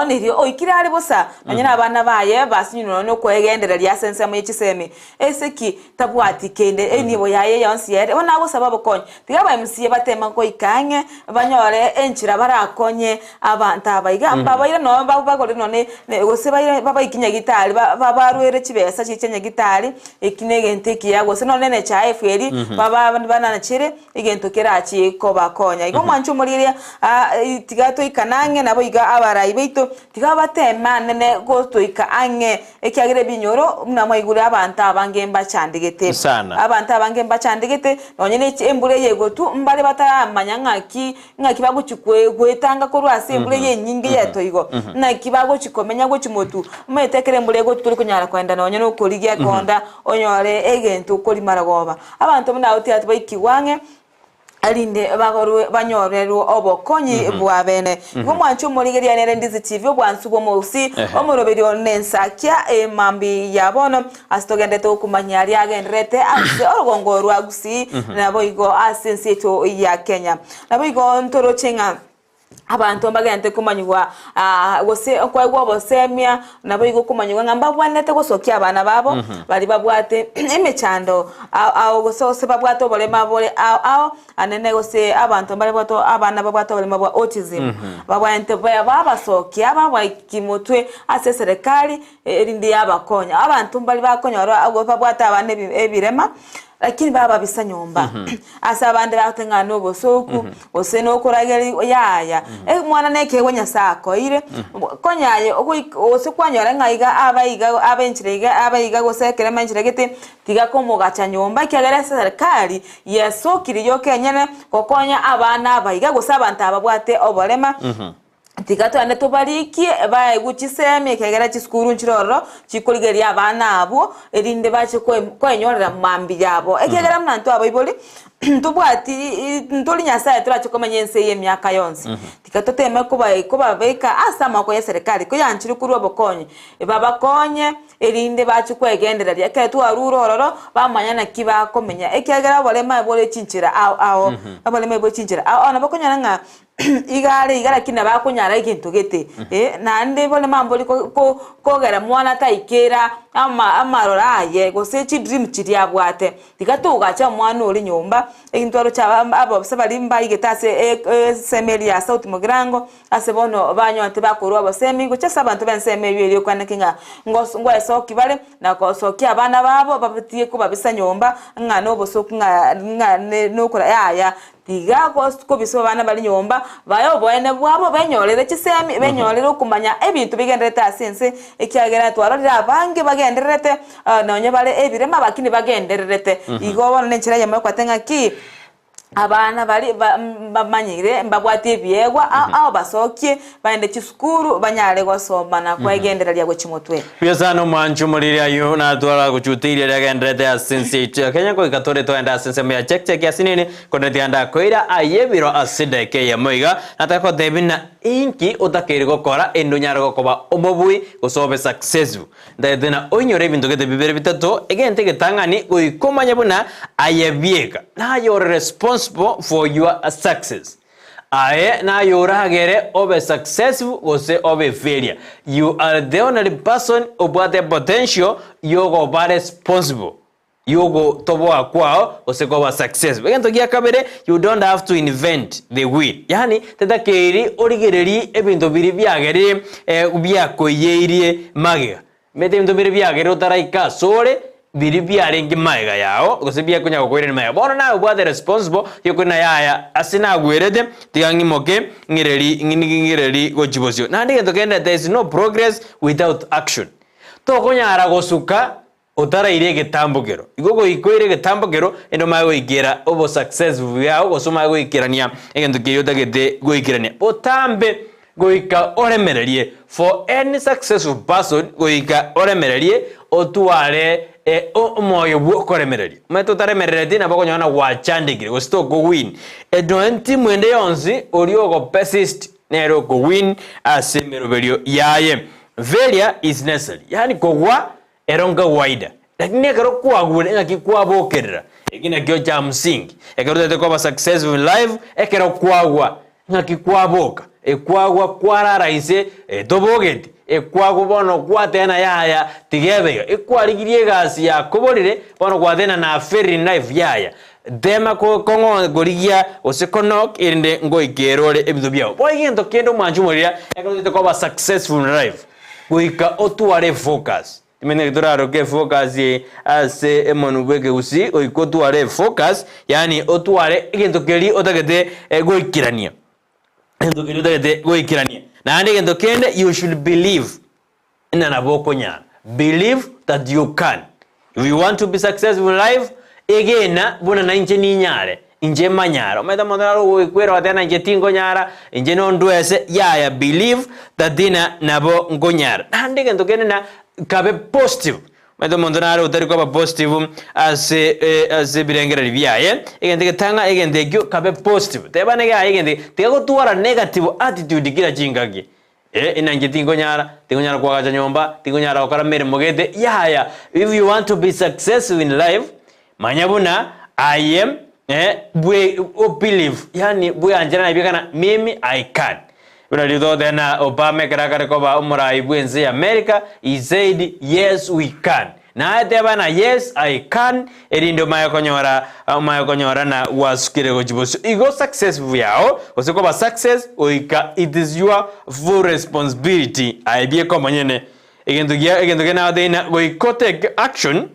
niri oikirari bosa nanyana abana baye basinyuno no kwegendera lya sense mu yichisemi eseki tabwati kende nibo yaye yonsi yere bona abo sababo konye tigaba MCA batema ko ikanye banyore enchira barakonye abantu abayiga babayira no bagore none gose baba ikinya gitari babarwere kibesa cicenya gitari ikinegente kiyago se none ne cha FL baba banana chire igento kerachi ko bakonya igo mwanchu muriria tigato ikanange nabo iga abarayi baito tiga batema nene gotoika ange ekyagire binyoro mnamo igure abantu abange mbachandigete abantu abange mbachandigete nonyene embure yegotu mbale bataramanya ngaki baguchikwe gwetanga ko rwase embure yenyinge yetoigo na kibago chikomenya go chimotu metekere embure go turi kunyara kwenda nonyene ukorigia konda onyore egento ukori maragoba abantu mna uti ati baikiwange alinde bagorwe banyorero obokonyi bwabene ngomwancho murigeria nere Ndizi TV obwansubo musi omuroberio Ensakia emambi yabono astogende to kumanyari agendrete ase orgongorwa Gusii nabo igo asenseto ya Kenya nabo igo ntorochenga abantu mbagente kumanywa gose kwagwa bosemia nabo igo kumanywa ngamba bwanete gosokia abana babo bali babwate emechando aho gose babwato bolema bole aho anene gose abantu bali bwato abana babwato bolema bwa autism babwante babasokia babwikimutwe ase serikali erindi yabakonya abantu bali bakonya abo babwata abana ebirema lakini baba bisa nyomba asa abandi batengana obosoku oseno kurageri yaya mwana neke wenya sako ire konyaye osikwanyora ngaiga abayiga gosekere manchiregete tiga komugacha nyomba kyagara serikali yasokiri yokenyene kokonya abana abayiga gosabanta ababwate obolema tigato ane tobarikie bae guchiseme kegera chiskuru nchiroro chikoligeria abana abo erinde bache kwenyorera mambi yabo ekegera mnantu abo iboli tubwati ntoli nyasaye turachikomenya ense y'emyaka yonse tigato teme kuba beka asama ko ya serikali ko yanchiri kuri obokonye babakonye erinde bache kwegenderera ketu arurororo bamanya na kiba komenya ekegera bolema bole chinchira aho abolema bole chinchira aho nabakonya nga igara kina bakunyara ikintu gete nande bole mambo kogera mwana taikera amarora gose chi dream chiri abwate tikatuga cha mwana uri nyumba ekintwaro cha abo sebali mbayi getase semeli ya South Mugirango asebono banyo ante bakuru abo semingo cha sabantu bensemeli yeri kwanakinga ngwa esoki bale na kosoki abana babo babitie ko babisa nyumba ngano obosoku nokora yaya tiga ko biso bana bali nyomba bayo boene bwabo benyorere chisemi benyorere kumanya ebintu bigenderete asense ekyagera twarorira abange bagenderete nonye bale ebirema bakini bagenderete igo nenchira yamwe kwatenga ki abana bali bamanyire mbabwati ebyegwa aho basokie baende chiskuru banyale gosoma na kwegenderera gwe chimotwe byazano mwanju muriria yo na twala kuchutiria yagendrete asense Kenya ko ikatore to enda asense ya check yasinini koneti anda koira ayebiro asideke ya moiga natako debina inki utakiri gukora endunyara gokoba omobui gosobe successful ndedena onyore bintu gete bibere bitatu egente getangani goikomanya buna ayebieka na your responsible for your success aye na yoragere obe successful ose obe failure you are the only person about the potential you go be responsible yogo tobo akwao osekoba success begento gia kabere you don't have to invent the wheel yani tetakeri origereri ebintu biri byagere byakoyerie magega mete ebintu biri byagere utaraika sore biri byarengi maiga yao gosebia kunya gokwere maiga bono na ubwate responsible yokuna yaya asina gwerede tigangi moke ngireri gochibosio na ndige tokenda there is no progress without action to kunyara gosuka otara ire getambogero igogo ikoire getambogero endo mago igera obo successful yao gosoma go ikirania egento kiyota gete go ikirania otambe goika oremererie for any successful person goika oremererie otuare omoyo bwo koremererie meto taremerere na bako nyona wachandikire go stop go win edonti mwende yonzi oriogo persist nero go win asemeroberio yaye failure is necessary yani kogwa eronga waida lakini ekero kwagure ngaki kwabokerera egina kyo cha msingi ekero tete kwa successful in life ekero kwagwa ngaki kwaboka ekwagwa kwararaise tobogeti ekwago bono kwatena yaya tigebe ekwarigirie gasi ya koborire bono kwatena na ferry life yaya dema ko kongo gorigia osekonok inde ngoikerore ebintu byao boigento kendo manjumorira ekero tete kwa successful in life goika otuare focus timene doraro ke focus ase emonubeke usi oikotuare focus yani otuare egento keri otagete goikirania endo keri otagete goikirania na ande gento kende you should believe ina naboko nyara. Believe that you can. If you want to be successful in life, egena buna na inje ni nyare, inje manyara. Omeda mondaro kwero atena inje tingo nyara, inje no ndwese ya believe that dina nabo ngonyara. Ande gento kende na kabe positive. Medo mondonaro utari kwa positive as birengera riviaye egende tanga egende gyo kabe positive teba nega egende tego tuara negative attitude gira jingagi inange tingo nyara kwa gaja nyomba tingo nyara okara mere mogede yaya. If you want to be successful in life manyabuna I am bwe believe yani bwe anjana ibikana mimi I can. When you do then Obama Karakoba Umra Ibwenzi America, he said yes we can. Na atebana yes I can erindo mayakonyora na waskire gojiboso. Igo successful yao kosekoba success oika it is your full responsibility. Aibie ko manyene egendo na dena go take action.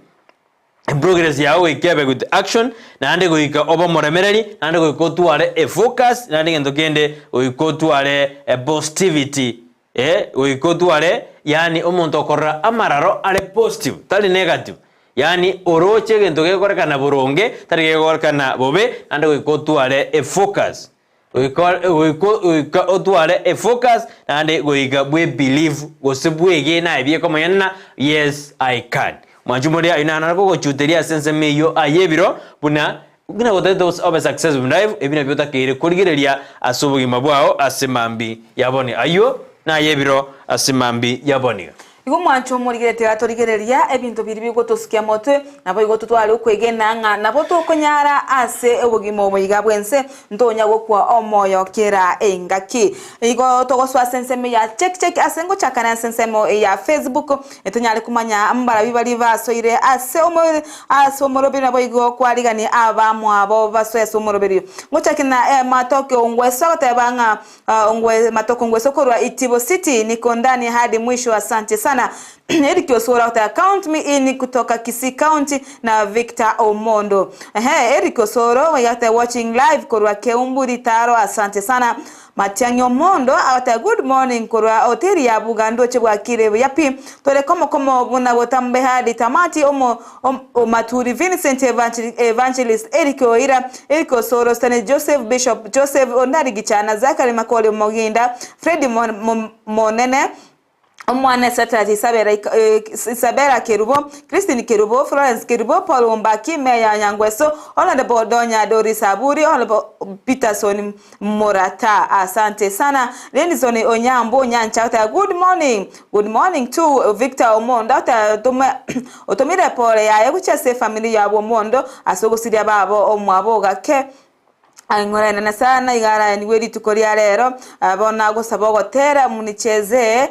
Progress yao ikebe good action na ande goika oba moremereri na ande goiko tuare a focus na ande ngendo kende goiko tuare a positivity goiko tuare yani omuntu okorra amararo ale positive tali negative yani oroche ngendo gekora na boronge tali gekora na bobe ande goiko tuare a focus goiko tuare a focus na ande goika bwe believe gosebwege na ibie ko manyana yes I can. Manjumuria ina narako chuteria sense meyo ayebiro buna gina wote those of successful life ebina byota kire kurigireria asubugi mabwao asemambi yaboni ayo na ayebiro asemambi yaboni igo mwancho murigire torigereria ebintu biri bigotusikia moto nabo igotutwale ukwegena nga nabo tokonyara ase obugimo boyiga bwense ntonya gokwa omoyo kera engaki igo togoswa senseme ya check asengo chakana sensemo ya Facebook etonyale kumanya mbara bibali basoire ase omorobiri nabo igo kwaligani abamu abo basoye somorobiri ngochakina matoke ongweso tabanga matoko ongweso korwa Itibo City niko ndani hadi mwisho. Asante sana. Eric Osora uta count me in kutoka Kisii County na Victor Omondo. Eric Osoro yata watching live korwa Keumburi Taro. Asante sana. Matiangyo Mondo awata good morning korwa hoteli ya Bugando chebwa kire yapi tole komo buna botambe hadi tamati o maturi Vincent Evangelist Eric Oira Eric Osoro Stane Joseph Bishop Joseph Ondari Gichana Zakari Makori Moginda Freddy Monene Omwana Satati Isabella Kerubo, Christine Kerubo, Florence Kerubo, Paul Mbaki, Meya Nyangweso, Honorable Donya Doris Aburi, Honorable Peterson Morata. Asante sana. Lenison Onyambo Nyanchata. Good morning to Victor Omondo. Otomire Pole ya kuchase family ya Omondo asogo sidia babo omwaboga ke Angora na sana igara niweri tukoria rero abona gusaba gotera municheze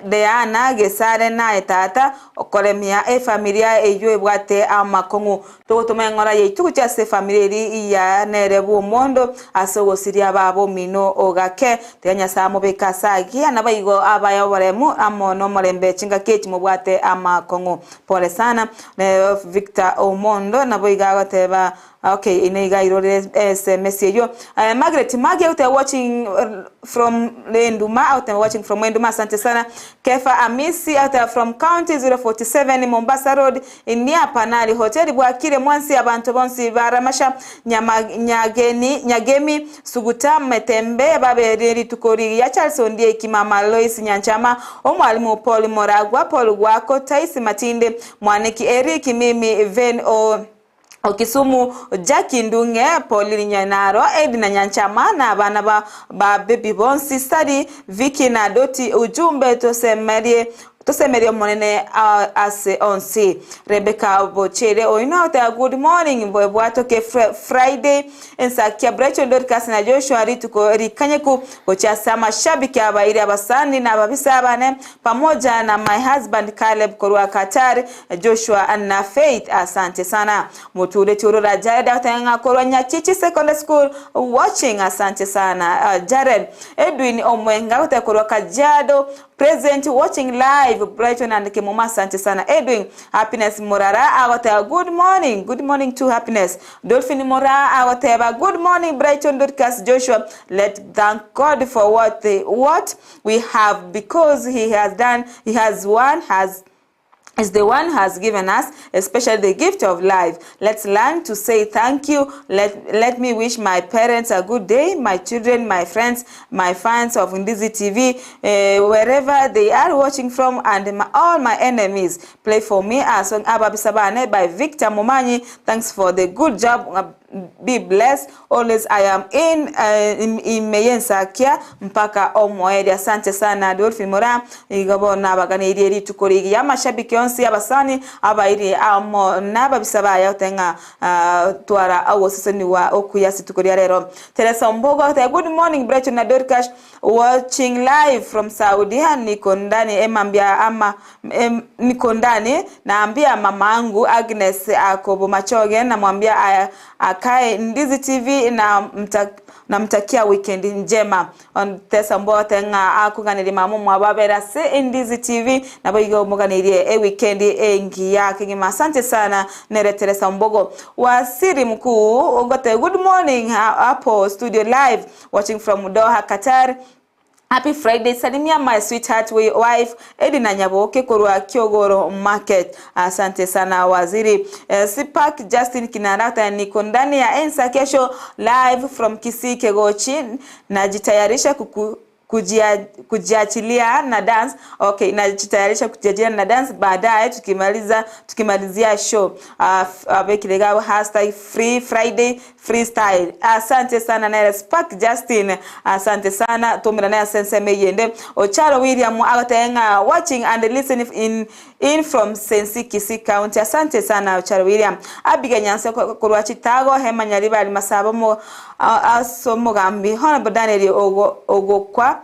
Deana gesare na etata okoremia familia eyo ebwate amakongu togotuma ngora yetu kuchase familia ya nerebu Omondo asogosiria babo mino ogake tenya samo bekasagi anabayigo abayoboremu amono morembe chinga keti mubwate amakongu. Pole sana Victor Omondo naboyiga goteba. Okay, inaiga irore SMS yo. Margaret Magi out watching from Lenduma, out watching from Lenduma. Asante sana. Kefa Amisi out from County 047 Mombasa Road in near Panali Hotel Bwakire Mwansi abantu bonsi baramasha Nyagemi Suguta Metembe baberi tukori ya Charles Ondie Kimama Lois Nyanchama omwalimu Paul Moragwa Paul Gwako Taisi Matinde Mwaniki Eric Mimi Ven Okisumu Jackie Ndunge Pauline Nyanaro Edna Nyanchama na abana ba baby bonsi study Vicky na Doti ujumbe tosemerie monene ase onsi Rebecca Bochere oinota good morning bwato ke Friday Ensakia Brighton Dorcas na Joshua rituko rikanyeku kochasa mashabiki abairi abasani na babisa abane pamoja na my husband Caleb korwa Qatar Joshua na Faith. Asante sana muture churura Jared atanga korwa Nyachichi Secondary School watching. Asante sana Jared Edwin Omwenga korwa Kajiado present watching live Brighton and Kemuma, asante sana. Edwin Happiness Morara agotea good morning to Happiness. Dolphin Mora agotea good morning Brighton. Dorcas Joshua, let's thank God for what we have, because he is the one has given us, especially the gift of life. Let's learn to say thank you. Let me wish my parents a good day, my children, my friends, my fans of Ndizi TV, wherever they are watching from, and all my enemies. Play for me a song Ababisabane by Victor Momanyi. Thanks for the good job. Be blessed always. I am in Ensakia mpaka Omoedi. Asante sana Dolphin Mora igabo nabagane iri tukori ya mashabiki onsi abasani abairi amo nababisaba yatenga twara awo seseni wa okuyasi tukori rero. Teresa Mbogo, good morning Brighton na Dorcas watching live from Saudi. Niko ndani niko ndani, naambia mamangu Agnes Akobo Machoge, namwambia akae Ndizi TV na mtakia weekend njema. On Tesa Mbote nga akuganiri mamu mwababera se Ndizi TV na boigo muganiri weekend ngiya kingima. Asante sana Nere Teresa Mbogo. Wasiri mkuu ogote good morning hapo studio live watching from Doha, Qatar. Happy Friday. Salimia my sweetheart wife Edina Nyaboke Korwa Kyogoro Market. Asante sana waziri. Sipak Justin Kinarata, niko ndani ya Ensakia show live from Kisii Kegochi. Najitayarisha kujiachilia na dance. Okay, najitayarisha kujiachilia na dance baadaye tukimalizia show. Bekilega hashtag Free Friday Freestyle. Asante sana na Spark Justin. Asante sana tumira na sense meyende. Ocharo William agatenga watching and listening in from Sensi Kisii County. Asante sana Ocharo William. Abiganyanse kurwa Chitago hema nyariba alimasaba mo asomugambi hona badaneri ogokwa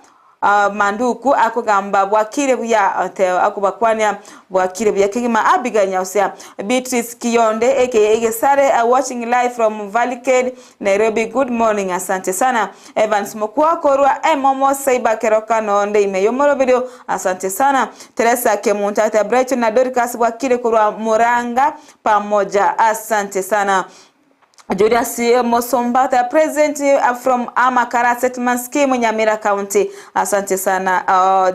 manduku akugamba bwakire buya akubakwania bwakire buya kigima abiganya usia. Beatrice Kiyonde aka Gesare watching live from Valicade Nairobi. Good morning. Asante sana. Evans Mokwa Korwa Momo Saiba Keroka Nonde imeyomoro video. Asante sana. Teresa Kemunta Brighton na Dorcas bwakire Korwa Muranga pamoja. Asante sana. Julius Mosomba, the president from Amakara Settlement Scheme in Nyamira County. Asante sana.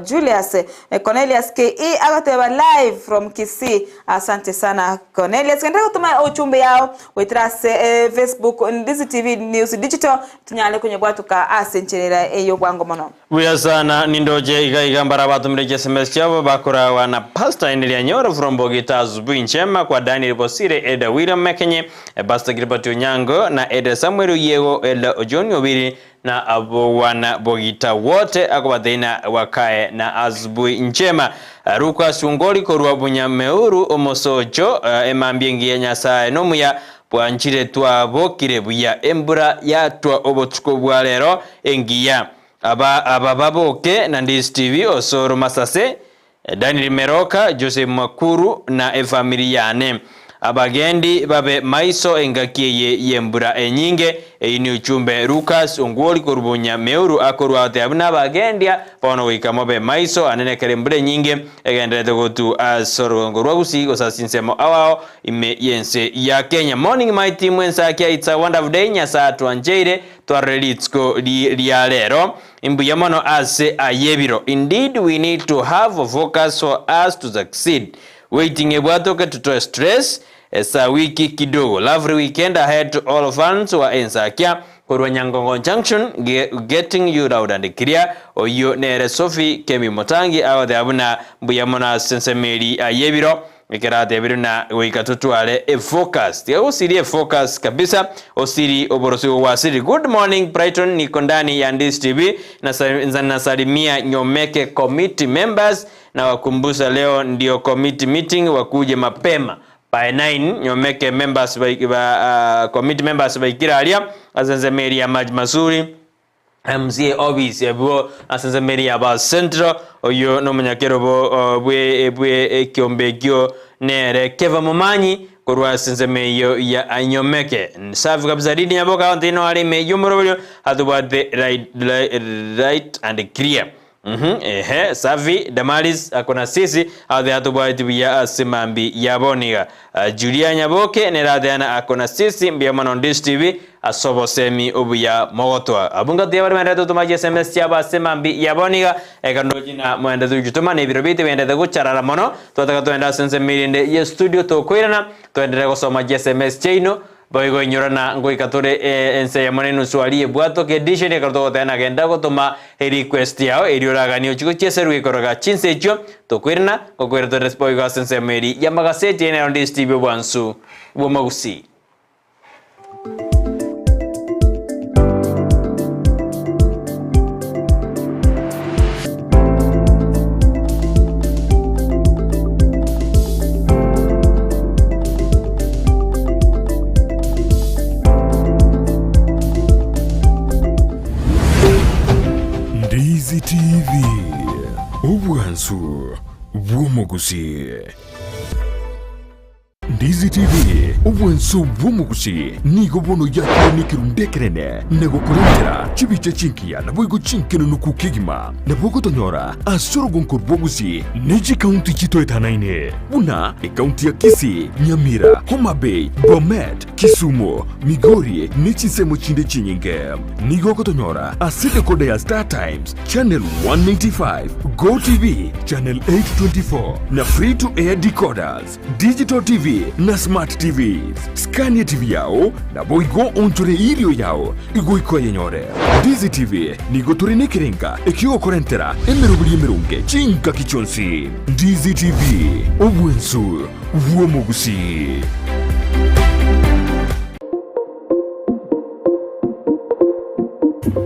Julius Cornelius K.E. agateba live from Kisii. Asante sana Cornelius. Kenda kutuma uchumbe yao wetrase Facebook Ndizi TV News Digital tunyale kwenye bwatuka asenchenera eyo bwango mono. Buya sana nindoje igambara batumire SMS cyabo bakora wana pastor Endelia Nyoro from Bogita Zubinchema kwa Daniel Bosire Eda William Mekenye Pastor Gilbert Onyango na Eda Samuel Yego Eda Ojoni Obiri na abo wana Bogita wote akobathina wakae na Azbui Nchema. Ruka Sungoli korwa Bunyameuru Omosojo emambyengi ya Nyasaye nomuya bwanchire twabokire buya embura ya twa obotuko bwalero engiya abababoke na Ndizi TV Osoro Masase Daniel Meroka Joseph Makuru na familiane abagendi babe maiso engakiye yembura enyinge ini uchumbe Lucas Ongwoli korubunya meuru akorwa ate abuna bagendia bono wikamobe maiso anene kerembure nyinge egendete gotu asoro ngorwa Gusii osasinsemo awao ime yense ya Kenya. Morning my team Ensakia, it's a wonderful day. Nyasa twanjeire twarelitsko lialero imbuyamono ase ayebiro. Indeed we need to have a focus for us to succeed. Waiting ebwatoke tutoe stress esa wiki kidogo. Lovely weekend ahead to all fans wa Ensakia Korwa Nyangongo Junction getting you loud and clear. Oyo nere Sophie Kemi Motangi awa de abuna mbuyamona sensemeri ayebiro Mikerate biruna wikatutwale focus. Tia osiri focus kabisa. Osiri oborosi wasiri. Good morning Brighton, niko ndani ya Ndizi TV. Nasalimia Nyomeke committee members na wakumbusa leo ndio committee meeting wakuje mapema by 9. Nyomeke members committee members baikira alia azanzemeri ya Majmasuri MCA office ebo asanzemeri ya ba central oyo no munyakero bo bwe kiombekyo nere Keva Momanyi korwa senzemeyo ya Anyomeke safi kabisa dini yaboka ontino ali meyo morobyo hatubade right and clear Safi Damaris akona sisi athe atubwati bya asimambi yaboniga Julia Nyaboke nerathana akona sisi mbya Manondis TV asobosemi obuya mogotwa abunga tiabari menda tumaje SMS yaba asimambi yaboniga ekandojina mwenda tujutuma ne birobite wenda gucharara mono twataka twenda sense mirinde ye studio tokwirana twendere gusoma SMS chaino boigo inyorana ngoikatore ense ya maneno swali ebwato ke edition e karto tena genda gotoma request yao erioragani ochiko cheseru ikoroga chinse echo tokwirna kokwerto respoigo sense meri ya magaseti ene on this TV bwansu boma Gusii. Ndizi TV ubwansu bw'omu Gusii. Ndizi TV ubwansu bw'omu Gusii nigo bono yakiranikiru ndekerene nego kurengera chibiche chinkia na boigo chinkeno nukukigima na bogo tonyora asoro gonkor Gusii neji county chito etanaine buna county ya Kisii, Nyamira, Homa Bay, Bomet, Kisumu, Makori nechi semo chinde chinyinge nigo kotonyora asite kode ya Star Times channel 195, Go TV channel 824 na free to air decoders, digital TV na smart TVs. Scania TV yao na boigo ontore ilio yao igo iko yenyore. Ndizi TV nigo turine kirenga ekio korentera emerubuli emerunge chinka kichonsi. Ndizi TV obwensu bw'omu Gusii.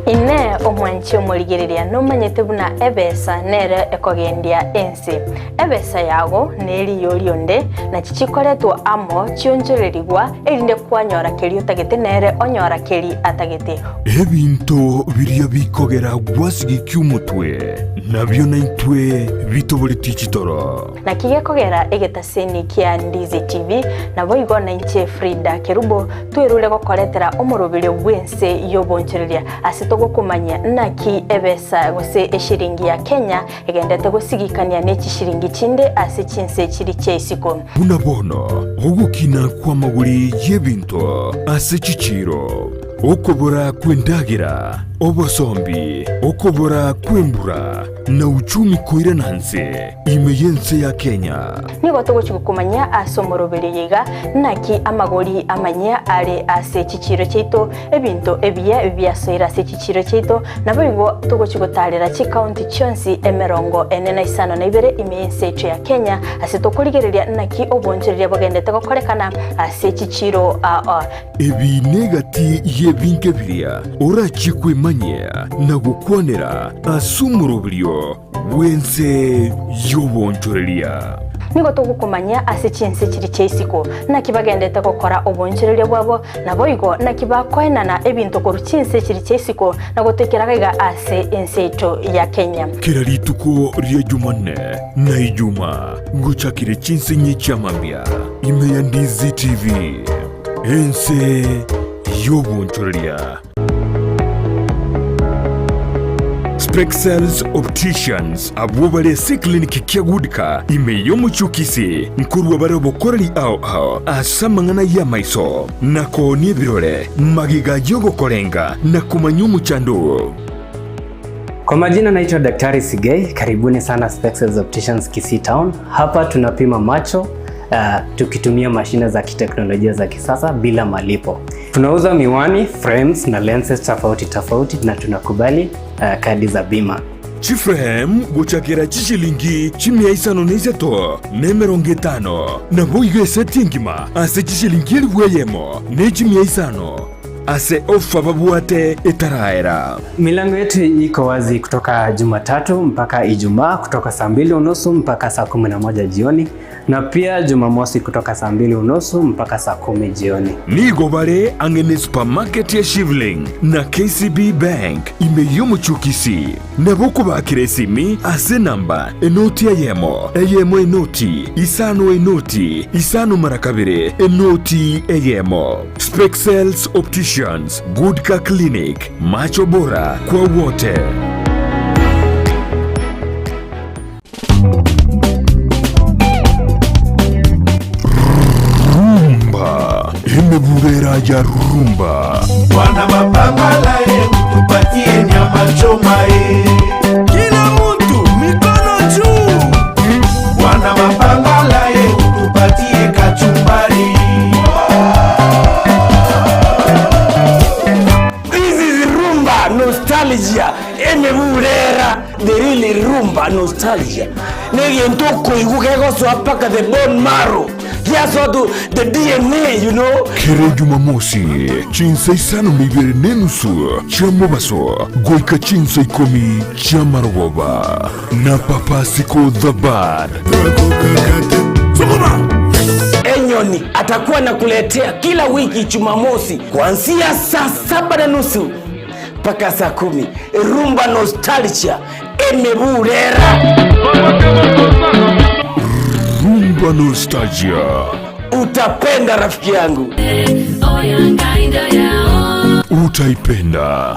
Ine omwanchi omurigereria nomanyete buna ebesa nere ekogendia ensi ebesa yago neri yorionde na chichikoretwa amo chionjorerigwa erinde kwanyora keri utagete nere onyora keri atagete ebinto biria bikogera gwasigi kyumutwe nabyo naitwe bitobole tichitoro na kigekogera egetaseni kia Ndizi TV na boigo na inche Frida Kerubo twerule gokoretera omurubire bwense yobonchereria asitogo kumanya naki ebesa gose eshiringi ya Kenya egendete gusigikania nechi shiringi chinde ase chinse chiri cheisiko bunabono ogukina kwa maguri yebinto ase chichiro okobora kwendagira obosombi okobora kwembura na uchumi koire nanse imeyense ya Kenya nigo togochikukumanya asomorobere yiga naki amagori amanya are ase chichiro cheito ebinto ebya soira ase chichiro cheito naboigo togochikutarira chi county chonsi emerongo enena isano na ibere imeyense echo ya Kenya ase tokurigereria naki obonjereria bogendete gokorekana ase chichiro ebi negati yebinke biria orachikwe manya na gukwanera asumurobirio wense yobonchoreria nigo tugukumanya ase chinse chiri cheisiko na kibagendete gukora obonchereria bwabo naboigo na kibakoenana ebinto koru chinse chiri cheisiko na gutekeragaiga ase enseito ya Kenya kira rituko ria Jumanne na Ijuma guchakire chinse nyicha mambia ime ya Ndizi TV ense yobonchoreria. Spexels Opticians abubale se clinic kiagudika imeyo muchukisi nkuru wabare bokorali ao asamangana ya maiso nako ni birore magiga yogo korenga na kumanyumu chandu. Kwa majina naitwa Daktari Sigei, karibuni sana Spexels Opticians Kisii Town. Hapa tunapima macho tukitumia mashine za kiteknolojia za kisasa bila malipo. Tunauza miwani, frames na lenses tofauti na tunakubali kadi za bima. Chiframe guchakira chishilingi chimia isano neiseto nemeronge tano na boiga setingima ase chishilingi elweyemo ne chimia isano ase ofa babuate etaraera. Milango yetu iko wazi kutoka Jumatatu mpaka Ijumaa kutoka saa 2:30 mpaka saa 11 jioni na pia Jumamosi kutoka saa 2:30 mpaka saa 10 jioni. Nigo bare angene supermarket ya Shivling na KCB Bank imeyo muchukisi na boko bakire simi ase namba enoti eyemo enoti isano marakabire enoti eyemo. Spexels Opticians, Good Car Clinic, macho bora kwa wote. ya rumba. Bwana mapambala utupatie nyama choma kila mtu mikono juu. Bwana mapambala utupatie kachumbari. This is rumba nostalgia. Emevurera the really rumba nostalgia. Negi ntoko igukego swapaka the bone marrow. Yes, to the DNA, you know. Kere Jumamosi, chinsa isano mibere nenusu, chamo baso, goika chinsa ikomi, chamarwoba, na papa siko the bad. Enyoni atakuwa nakuletea kila wiki Jumamosi kuanzia saa 7:30 mpaka saa 10. Rumba nostalgia Emevurera. Rumba nostalgia. Utapenda rafiki yangu. Utaipenda.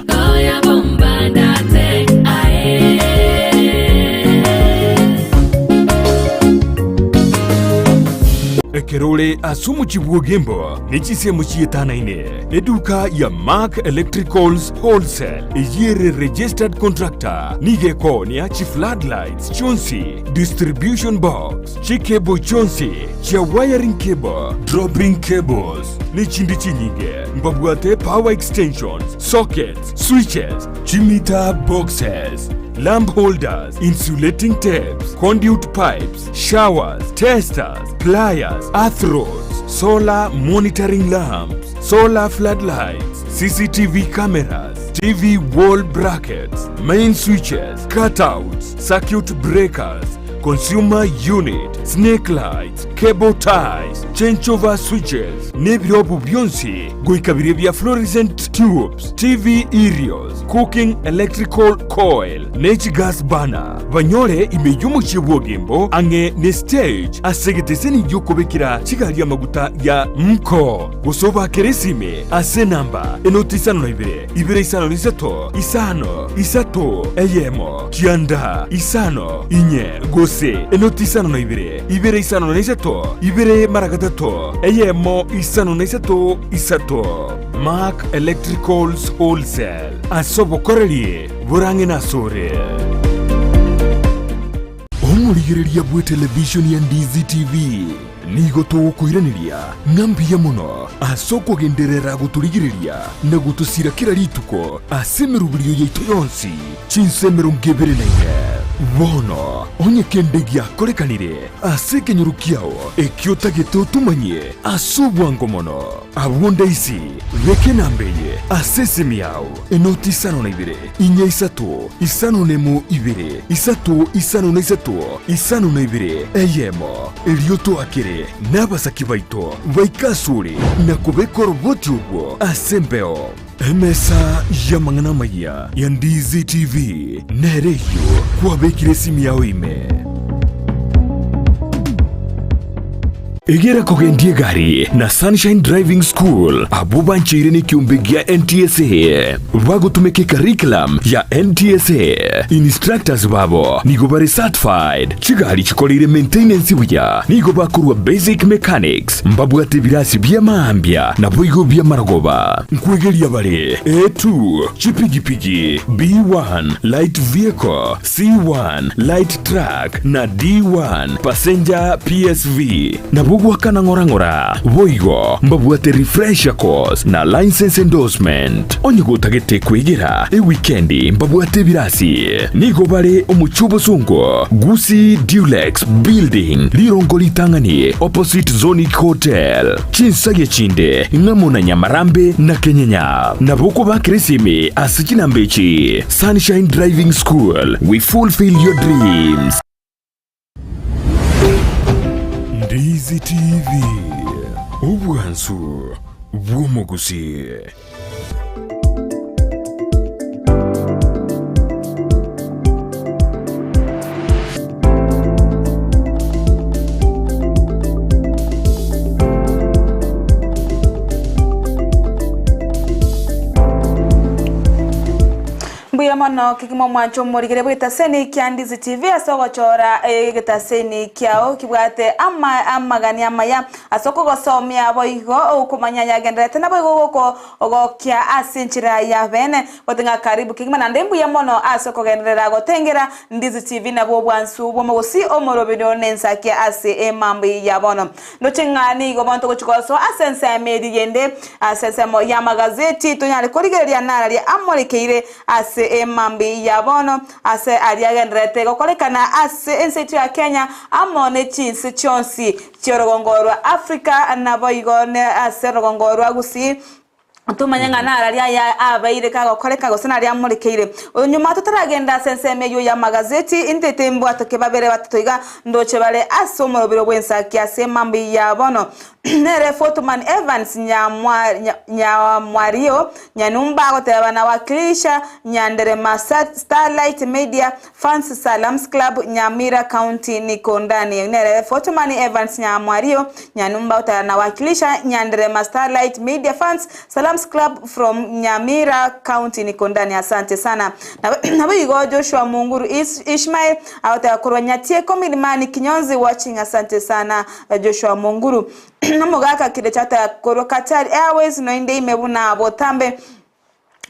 Ekerole asumu chibuo gembo nichise muchietana ine eduka ya Mark Electricals Wholesale yere registered contractor nigeko ni achi floodlights chonsi distribution box chikebo chonsi cha wiring cable dropping cables ni chindi chinyige mbabwate power extensions sockets switches chimita boxes lamp holders, insulating tapes, conduit pipes, showers, testers, pliers, earth rods, solar monitoring lamps, solar floodlights, CCTV cameras, TV wall brackets, main switches, cutouts, circuit breakers, consumer unit, snake lights, cable ties, changeover switches, nebirobu byonsi, goikabire bya fluorescent tubes, TV aerials, cooking electrical coil, natural gas burner. Banyore imeyumu chibwogembo ange ne stage asegeteseni yokobekira chigali amaguta ya mko. Gosoba keresime ase namba enotisano na ibere isano nisato, isano, isato, eyemo, kianda, isano, inye, gose, enotisano na ibere isano na isato, ibere maragatato, eyemo, isano na isato, isato. Mark Electricals Wholesale. Asobo korelie, burange na sore. Omurigereria bwe television ya Ndizi TV. Nigo tugukwiraniria ng'ambiya muno asoko genderera guturigireria na gutusira kira rituko asemerubirio yaitu yonsi chinsemero ngebere naine bono onye kendegia korekanire asekenyorukiao ekiotagete utumanye asubwango mono abonde isi veke nambeye asesemiao enotisano na ibere inya isato isano nemo ibere isato isano na isato isano na ibere eyemo elioto akere n'abasaki baito baikasure na kubekora ubwoti ubwo asembeo emesa ya mangana maya ya Ndizi TV nereyo kwabekire simu yawe ime egera kogendie gari na Sunshine Driving School abuba nchire ni kiumbegia NTSA vagutumeke curriculum ya NTSA instructors babo nigo bari certified chigari chikolire maintenance buya nigo bakurwa basic mechanics mbabwate birasi bya maambia na boigo bya maragoba nkwegeria bari A2 chipigipigi B1 light vehicle C1 light truck na D1 passenger PSV na bugwakana ngora boigo mbabwate refresher course na license endorsement onyigo tagete kwegera weekendi mbabwate birasi nigo bare omuchubo sungo Gusii Dulux building lirongo litangani opposite Zonic Hotel chinsage chinde ngamona Nyamarambe na Kenyanya na buko bakresime asikinambechi Sunshine Driving School. We fulfill your dreams. Ndizi TV ubwansu bw'omugusi. buya mono kikimo mwancho morigere bwitaseni kya Ndizi TV asogochora gitaseni kyao kibwate amagani amaya asoko gosomya boigo ukumanya yagendete na boigo goko ogokya asinchira ya bene botinga karibu kikima na ndembu ya mono asoko gendera gotengera Ndizi TV na bo bwansu bo mogosi omorobero Ensakia ase emambi ya bono ndochingani go bonto gochikoso asense medi yende asense mo ya magazeti tonyale korigeria nararia amorekeire ase emambi ya bono ase ariagendrete gokorekana ase ensetu ya Kenya amone chinsi chonsi chiorogongorwa Afrika na boigone ase rogongorwa Gusii tumanyanga nararia ya abaire kagokoreka gosana ria murekeire nyuma tutaragenda senseme yo ya magazeti intetembo atokebabere batoiga ndoche bale asomorobero bwensakia semambi ya bono nere Photoman Evans Nyamwario Nyanumba goteba na wakilisha Nyandere Starlight Media Fans Salams Club Nyamira County niko ndani nere Photoman Evans Nyamwario Nyanumba goteba na wakilisha Nyandere Starlight Media Fans Salams Club from Nyamira County niko ndani asante sana na bigo Joshua Munguru Ishmael awata kurwanyatie komilimani Kinyonzi watching asante sana Joshua Munguru namugaka kile chata koro Qatar Airways no inde imebuna abotambe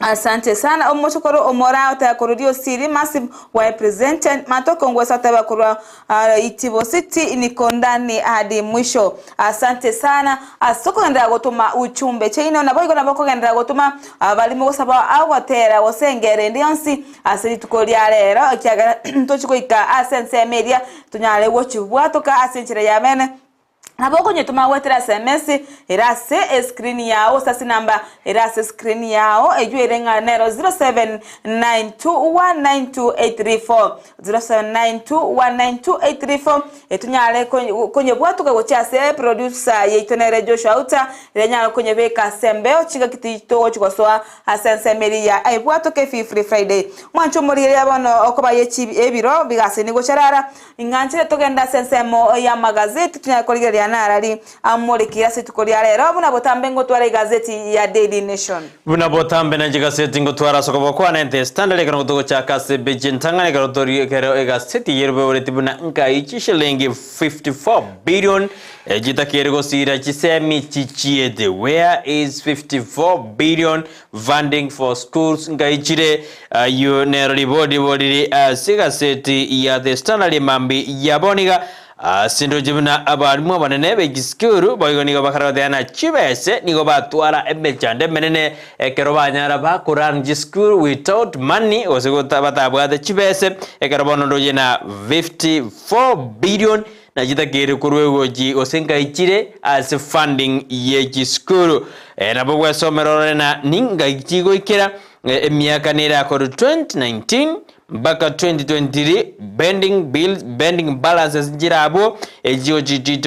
asante sana omochokoro omora utakorudio siri massive wa represented matoko ngwesa tabakuru itibo city niko ndani hadi mwisho asante sana asoko ndira gotuma uchumbe cheino na boigo na boko ndira gotuma balimo gosaba agotera gosengere ndionsi asiri tukoria rero kyaga tochikoika asense media tunyale wochubwatoka asenchira yamene naboko nyetuma wetera SMS irase screen yao sasa namba irase screen yao ejuerenga nero 0792192834 0792192834 etunyale konye bwatuka gochase producer yeitonere Joshua Uta irenyala konye beka sembeo chiga kitito chikosoa asense media aibwatuke free Friday mwancho muri yabono okoba yechi ebiro bigase ni gocharara inganchire togenda sensemo ya magazeti tunyakoligeria narari amurikira situkoria rero buna botambe ngo tware gazeti ya Daily Nation buna botambe na gazeti ngo twara sokobo kwa nente standard kana ngo chaka se bejin tangane kana tori kero gazeti yerbe oreti buna nka ichi shilingi 54 billion jita kergo sira chisemi chichie the where is 54 billion funding for schools nga ichire you nerali body gazeti ya the standard mambi yaboniga sindo jibuna abarimu abanene begiskuru boyoniga bakaradana chibese nigo batwara ebechande menene ekero banyara bakuran giskuru without money osego tabatabwa chibese ekero bonondo yena 54 billion na jita gere kurwegoji osenga ichire as funding ye giskuru na bogwa somero na ninga ichigo ikera emiaka nera ko 2019 mpaka 2023 bending balances jirabo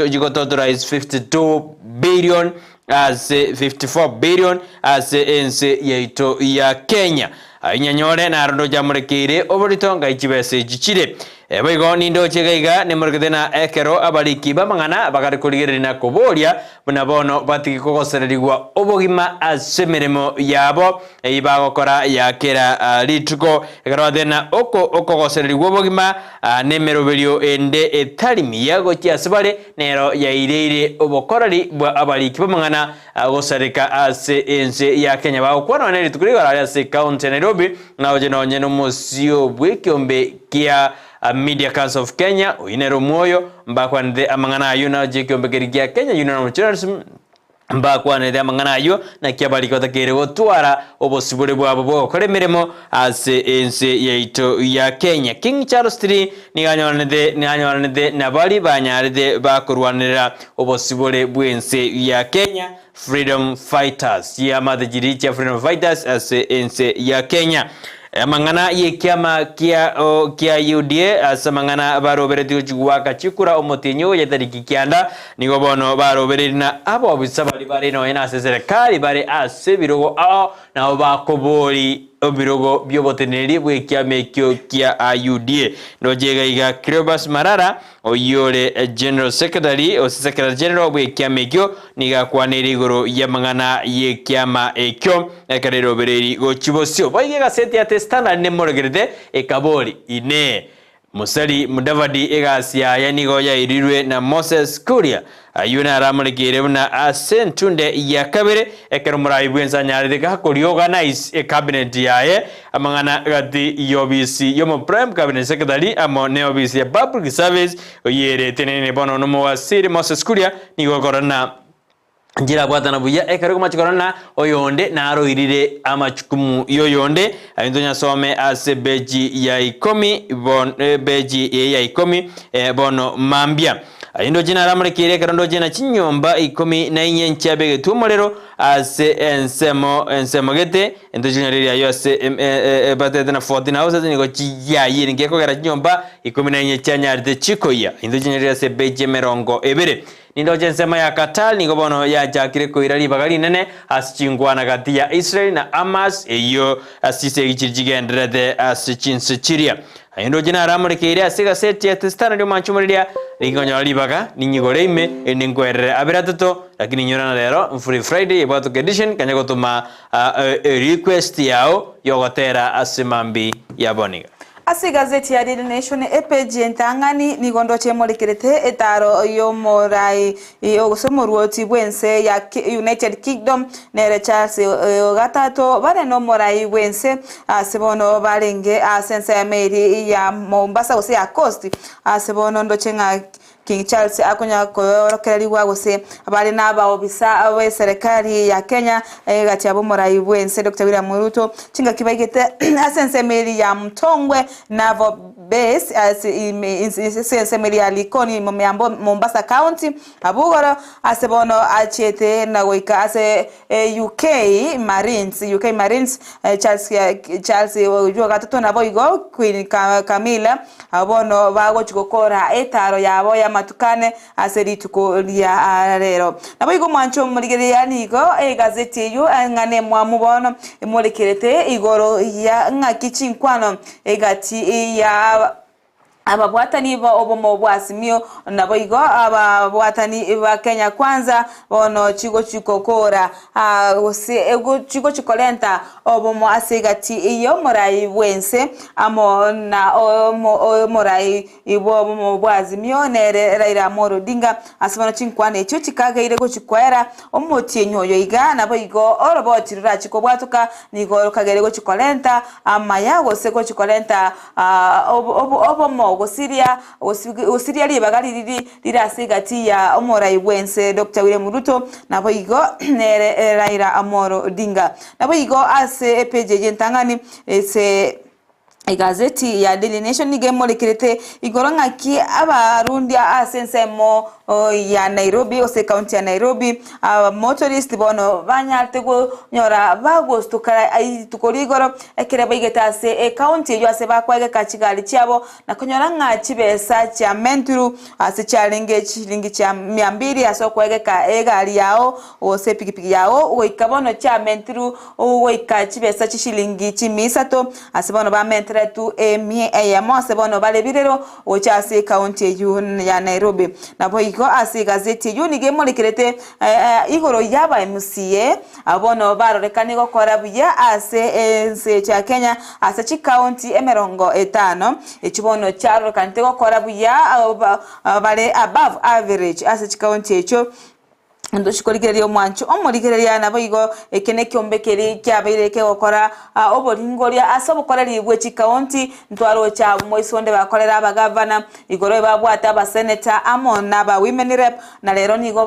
jigototora is 52 billion as 54 billion as ense yeito ya Kenya inyanyore na rondo jamurekire oboritonga ichibese jichire eboigo nindo chegaiga nemurgedena ekero abaliki bamangana bakari kurigerina koboria buna bono batiki kogosererigwa obogima asemeremo yabo ibagokora yakera lituko ekero dena okogosererigwa obogima nemeroberio ende etalimi yago chiasbale nero yairire obokorari bwa abaliki bamangana gosareka ase ense ya Kenya bagokwana neri tukuriga ase county Nairobi na ojenonye no musio bwekiombe kia Media Council of Kenya inero moyo mbakwanide amangana ayuna jekiombe kerikia Kenya Union of Journalism mbakwanide amangana ayo na kiabali kota kerego twara obosibure bwabo bokoremeremo ase ense yeito ya Kenya King Charles III niganyoranide nabali banyaride bakurwanira obosibure bwense ya Kenya Freedom Fighters ya madajiricha Freedom Fighters ase ense ya Kenya mangana ye kiama kia UDA asamangana barobereti chugwaka chikura omotinyo yetariki kianda nigo bono baroberina abo bisabali bare no ena serikali bare ase birogo na bakobori obirogo byoboteneri bwe kiamekyo kia UDA no jega iga Cleopas Marara oyore General Secretary o Secretary General bwe kiamekyo niga kwaneri igoro yamangana ye kiama ekyo ekarero bereri go chibosio baige gaseti ate standard ne moregerete ekabori ine Musali Mudavadi egasia yanigo ya irirwe na Moses Kuria ayuna aramurikire buna asentunde ya kabere ekerumura ibwenza nyaride gakori organize cabinet yaye amangana gati yobisi yomo prime cabinet secretary amo ne obisi ya public service oyere tenene bono no wasiri Moses Kuria nigo korana njira bwatana buya ekaro machikorana oyonde naro irire amachukumu yoyonde ayindonya some asebeji ya 10 bon beji ya 10 bono mambia ayindo jina ramrekire karondo jina chinyomba 14 nchabe tumorero ase ensemo gete endo jina riri ayo ase batete na 14 houses niko chiyayi ngeko gara chinyomba 14 chanyarde chikoya endo jina riri ase beji merongo ebere nindo jensema ya Katal niko bono ya jakire ko irali bagali nene asichingwana kati ya Israel na Hamas eyo asise gichigendrede asichinsichiria ayindo jina ramrekire asiga seti atestana ndio manchumuriria lingonyo libaga ninyigoreime enengwerere abiratoto lakini nyorana lero free Friday about edition kanyago tuma request yao yogotera asimambi ya boniga Asi gazeti ya Daily Nation epeji entangani nigondo chemolekerete etaro yomorai yogosomoruoti bwense ya United Kingdom nere Charles gatato bare no morai bwense asebono barenge asense ya meri ya Mombasa gose ya coast asebono ndo chenga King Charles akonya korokereri wagose abali naba obisa we serikali ya Kenya gati abo morai bwense Dr. William Ruto chinga kibaigete asense meri ya Mtongwe Navo base asense meri ya Likoni Mombasa County abugoro asebono achete na goika ase UK Marines Charles ujo gatoto nabo igo Queen Camilla abono bago chikokora etaro yabo ya matukane aseri tukolia rero nabo igo mwancho murigeria nigo gazeti yu ngane mwamubono molekerete igoro ya ngakichinkwano egati ya ababwatani ba obomo bwasimio nabo igo ababwatani ba Kenya kwanza bono chigo chikokora ego chigo chikolenta obomo asigati iyo morai bwense amo na morai ibo obomo bwazimio nere Raila Amolo Odinga asibano chinkwane echo chikagaire go chikwera omoti enyoyo iga nabo igo oroboti rura chikobwatuka nigo kagere go chikolenta amaya go sego chikolenta obomo Osiria libagali lirasigati ya omorai bwense Dr. William Ruto nabo igo nere Raila Amolo Odinga nabo igo ase epeje jentangani ese gazeti ya Daily Nation nigemolekirete igoronga ki abarundi asensemo ya Nairobi ose county ya Nairobi motorist bono banyatego nyora bagosto kara tukorigoro ekere baigeta ase county yo ase bakwage kachigali cyabo nakonyora nga chibesa cha menturu ase challenge chilingi cha 200 asokwege ka egali yao ose pikipiki yao oikabono cha menturu oika chibesa chishilingi chimisato ase bono ba mentre tu ya mose bono bale birero ochase county ya Nairobi nabo iko ase gazeti yu nigemolekirete igoro yaba MCA abono barorekani gokora buya ase ense cha Kenya ase chi county emerongo 5 echibono charo kante gokora buya bale above average ase chi county echo ndo shikoligereria omwancho omoligereria nabo igo ekene kyombekeri kyabaireke gokora oboringoria asobokoreri bwe chikaunti ntwaro cha moisonde bakorera abagavana igoro babwata aba senator amona ba women rep na lero nigo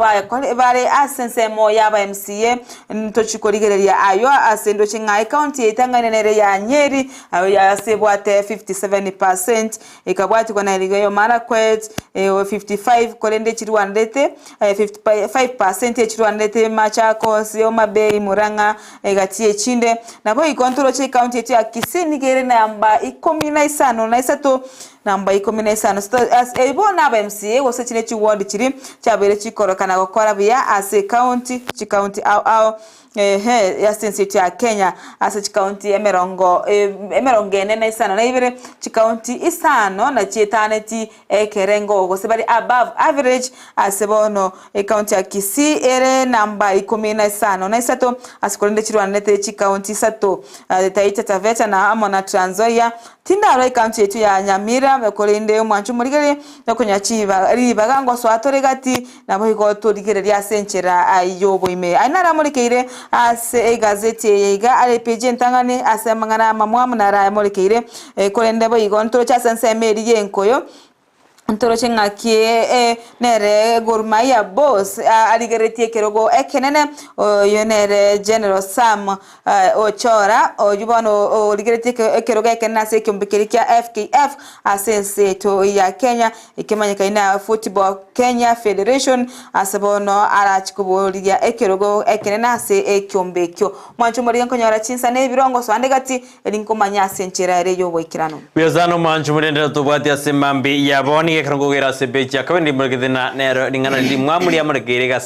bare asensemo yaba MCA nto chikoligereria ayo asendo chinga county itanganenere ya Nyeri ya sebwate 57% ikabwati kwa na iligo Marakwet 55 kolende chirwandete 55% asente echirwanete Machakos Omabei Muranga egati echinde nabo ikontoro che county yetu ya Kisii nigere namba 15 namba 15 so as ebona aba MCA gose chine chi ward chiri chabere chikorokana gukora bya as a county au ya sense ya Kenya as county emerongo enene sana na ibere county isano na chetaneti ekerengo gose bari above average asebono county ya Kisii ere namba 15 na isato asikolende chirwanete county sato Taita Taveta na Amona Trans Nzoia tindaro county yetu ya Nyamira Makori mwanchu murigere no kunyachiba ribagango so atoregati nabo iko turigereria senchera ayobo ime ainara murikeire as gazeti yega ale page ntangane asemangana mamwa nara murikeire kolende bo igonto cha sensemeri yenkoyo ntoro chengakie nere gormaya boss aligeretie kerogo ekenene yonere General Sam Ochora oyubano oligeretie kerogo ekenena se kyombekerikia FKF asense to ya Kenya ikemanyika ina Football Kenya Federation asabono arachikubolia ekerogo ekenena se ekyombekyo mwanchu muri nkonyora chinsa ne birongo so andegati elinkomanya senchera ere yobo ikirano Biozano mwanchu muri ndero tubati asemambi yaboni ekrangogira sebechi akabendi murgedena nero ningana limwamuri amurgere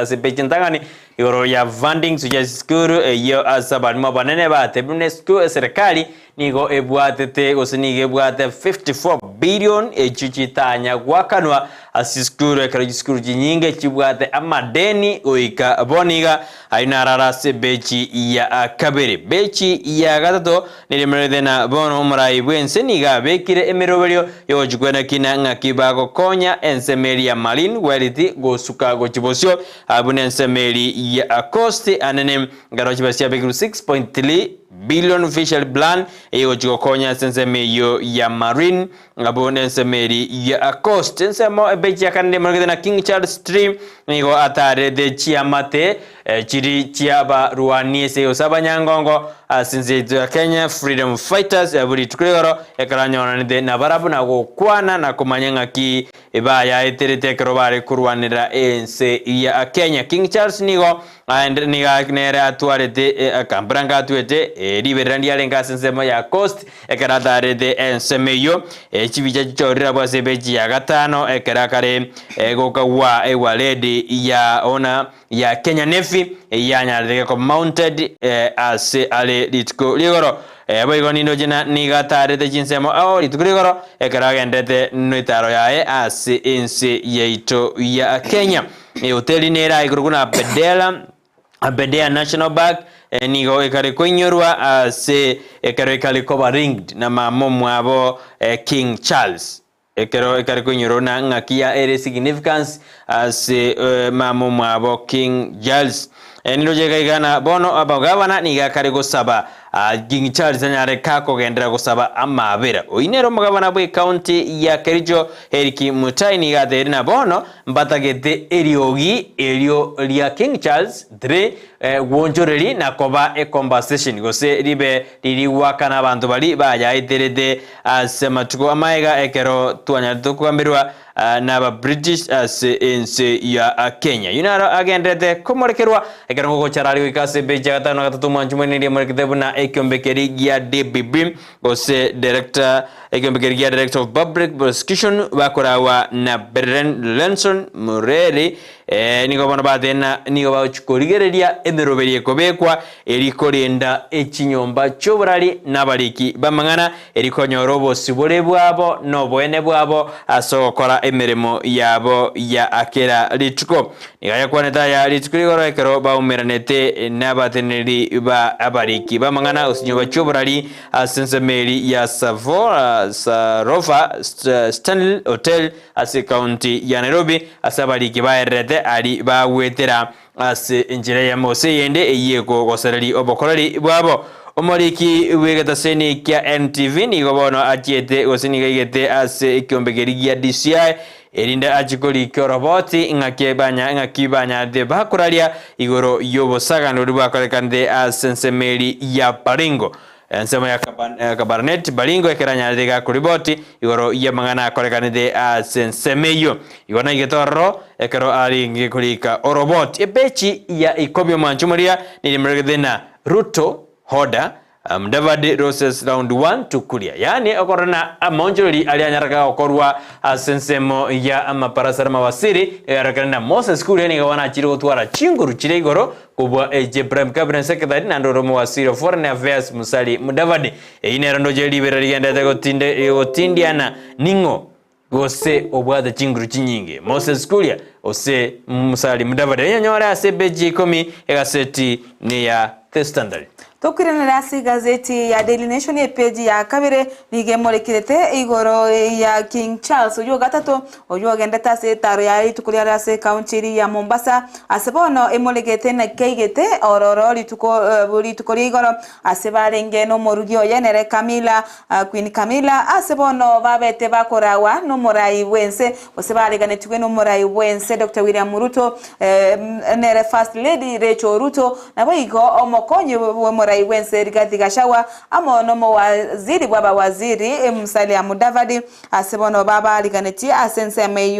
sebechi ntangani yoro ya funding suja skuru yo asabani mabanene bate bune skuru serikali nigo ebwatete gosinige ebwate 54 billion echichitanya gwakanwa asiskuru ekarajiskuru jinyinge chibwate amadeni oika boniga ainarara sebechi ya kabere bechi ya gatato nilimredena bono murai bwense niga bekire emerobelio yo jugwena kina ngakibago konya ensemeri ya marine weliti gosuka gochibosyo abune ensemeri ya cost anenem garochibasia bekiru 6.3 billion official plan eyo konya senseme yo ya marine ngabone semeri ya coast nsemo ebeja kande margena King Charles Stream nigo atare de chiamate chiri chiaba ruani se osaba nyangongo sinze Kenya Freedom Fighters aburi tukrero ekaranyona de nabarabu na gukwana na kumanyanga ki ebaya eterete krobare kurwanira ense ya Kenya King Charles nigo niga nere atwarete akambranga atwete liberandi alenga sensemo ya coast ekaratare de ensemeyo chibija chorira bwase beji ya gatano ekerakare gokawa ewaledi ya ona ya Kenya Navy yanyarege ko mounted as ale litko ligoro boigo nindo jina nigatare de jinsemo ao litko ligoro ekaragendete noitaro yae as ense yeito ya Kenya hoteli nera iguruguna Bedela National Park nigo ekare konyorwa se ekare kale cover ringed na mamomu abo King Charles ekare konyoro na ngakia ere significance se mamomu abo King Charles nilo jega igana bono abagabana niga kare go saba King Charles anyare kako gendera go saba amabera oinero mugabana bwe county ya Kericho Eriki Mutai niga derina bono mbatagete elio lia King Charles 3 wonjoreli na koba conversation gose ribe riri wakana abantu bali baya iterede asematuko amaega ekero tuanya tukwambirwa naba British as ense ya Kenya yunaro agendete komorekerwa ekero ngo charali ikase beja gatano gatatu manjumani ndi morekete buna ekyombekeri ya DBB gose director ekyombekeri ya director of public prosecution bakorawa na Beren Lenson Mureri nigo bana badena nigo bachikorigereria emeroberie kobekwa erikorenda echinyomba choburali nabaliki bamangana erikonyorobo sibore bwabo no bwene bwabo asokora emeremo yabo ya akera lituko nigaya kwaneta ya lituko rigoro baumeranete nabateneri ba abaliki bamangana osinyoba choburali asensemeri ya Sarova Stanley Hotel ase county ya Nairobi asabaliki baerete ali bawetera ase injire ya mose yende eyeko gosereri obokoreri bwabo omoriki wegataseni kya NTV nigo bono atiete gosiniga igete ase ikyombegeri ya DCI erinda achikoli koroboti ngakibanya de bakuralia igoro yobo saga no rubakore kande asensemeri ya Baringo ensemo ya Kabarnet Baringo ekeranya diga kuriboti igoro ya mangana korekanide asensemeyo igona igetoro ekero ari ngikulika orobot ebechi ya ikobyo manchumaria nilimregedena Ruto hoda Mudavadi Roses round 1 tukulia yani okorona amonjoli alianyaraka okorwa asensemo ya amaparasara mawasiri yarakana Moses Kuria ni gawana chiri gutwara chinguru chire igoro kubwa Jebrem Cabinet Secretary na ndoro mawasiri of Foreign Affairs Musali Mudavadi ine ndo jeli berari yanda gotindiana ningo gose obwada chinguru chinyinge Moses Kuria ose Musali Mudavadi nyanyora asebeji komi egaseti ni ya The Standard. Tukirana rasi gazeti ya Daily Nation ya page ya kabire nigemolekirete igoro ya King Charles uyo gatatu uyo gendeta se taro ya tukulia rasi county ya Mombasa asebono emolekete na keigete ororo litukuri igoro asebarenge no morugio yenere Camila Queen Camila asebono babete bakorawa no morai wense osebaregane tukwe no morai wense Dr. William Ruto nere First Lady Rachel Ruto na boigo omokonye morai wense Rigathi Gachagua amono waziri baba waziri Musalia Mudavadi asebono baba liganeti asenseme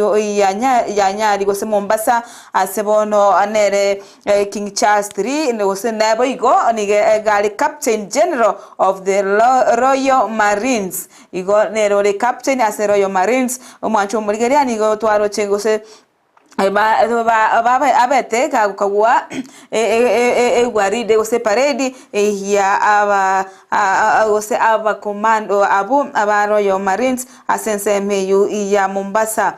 ya nyari gose Mombasa asebono anere King Charles III ngose nabo igo ni gali Captain General of the Royal Marines igo nero le Captain as Royal Marines omwancho muligeria ni go twaro chengose baba abete kagwa waride ose parade ya ose aba commando aba Royal Marines asenseme ya Mombasa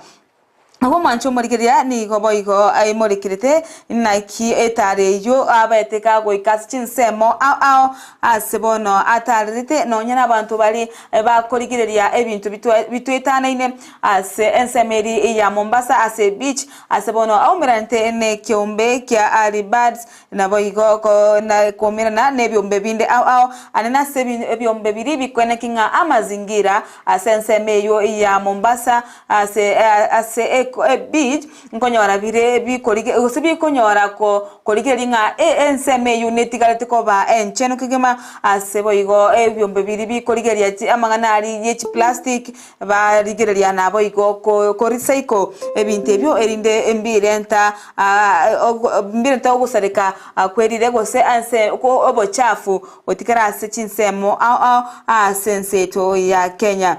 Ako mancho morikiria ni gobo igo ay morikirite na ki etare yo abete ka go ikaschin semo au asebono atarite no nyana abantu bali ba korikiria ebintu bitwetana ine ase ensemeri ya Mombasa ase beach asebono au mirante ne kiombe kya alibads na boigo ko na komira na nebyombe binde au anena sebi ebyombe biri bikwene kinga amazingira ase ensemeyo ya Mombasa ase beach nkonyora bire bikorige usibi konyora ko korige linga enseme unit galete ko ba encheno kigema asebo igo ebyombe biri bikorige lya amangana ari yechi plastic ba rigereria nabo igo ko recycle ebinte ebyo erinde embirenta ogusareka kwerire gose anse ko obochafu otikara ase chinsemo senseto ya Kenya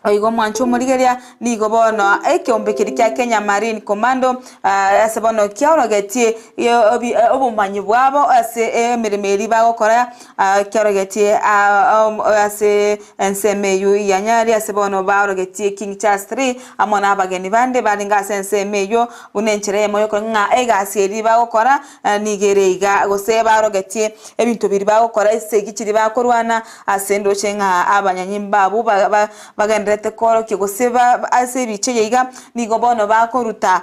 Oigo mwancho murigeria ni gobono ekyombe kya Kenya Marine Commando asebono kyarogetie obumanyi bwabo ase emiremeri bagokora kyarogetie ase ensemeyu yanyari asebono barogetie King Charles III amona abageni bande balinga ensemeyu unenchere moyo ko nga egasieri bagokora nigereiga gose barogetie ebintu biri bagokora ese gikiri bakorwana asendo chenga abanyanyimba bu bagende tekoro kigoseba ase bice yiga nigobono bakoruta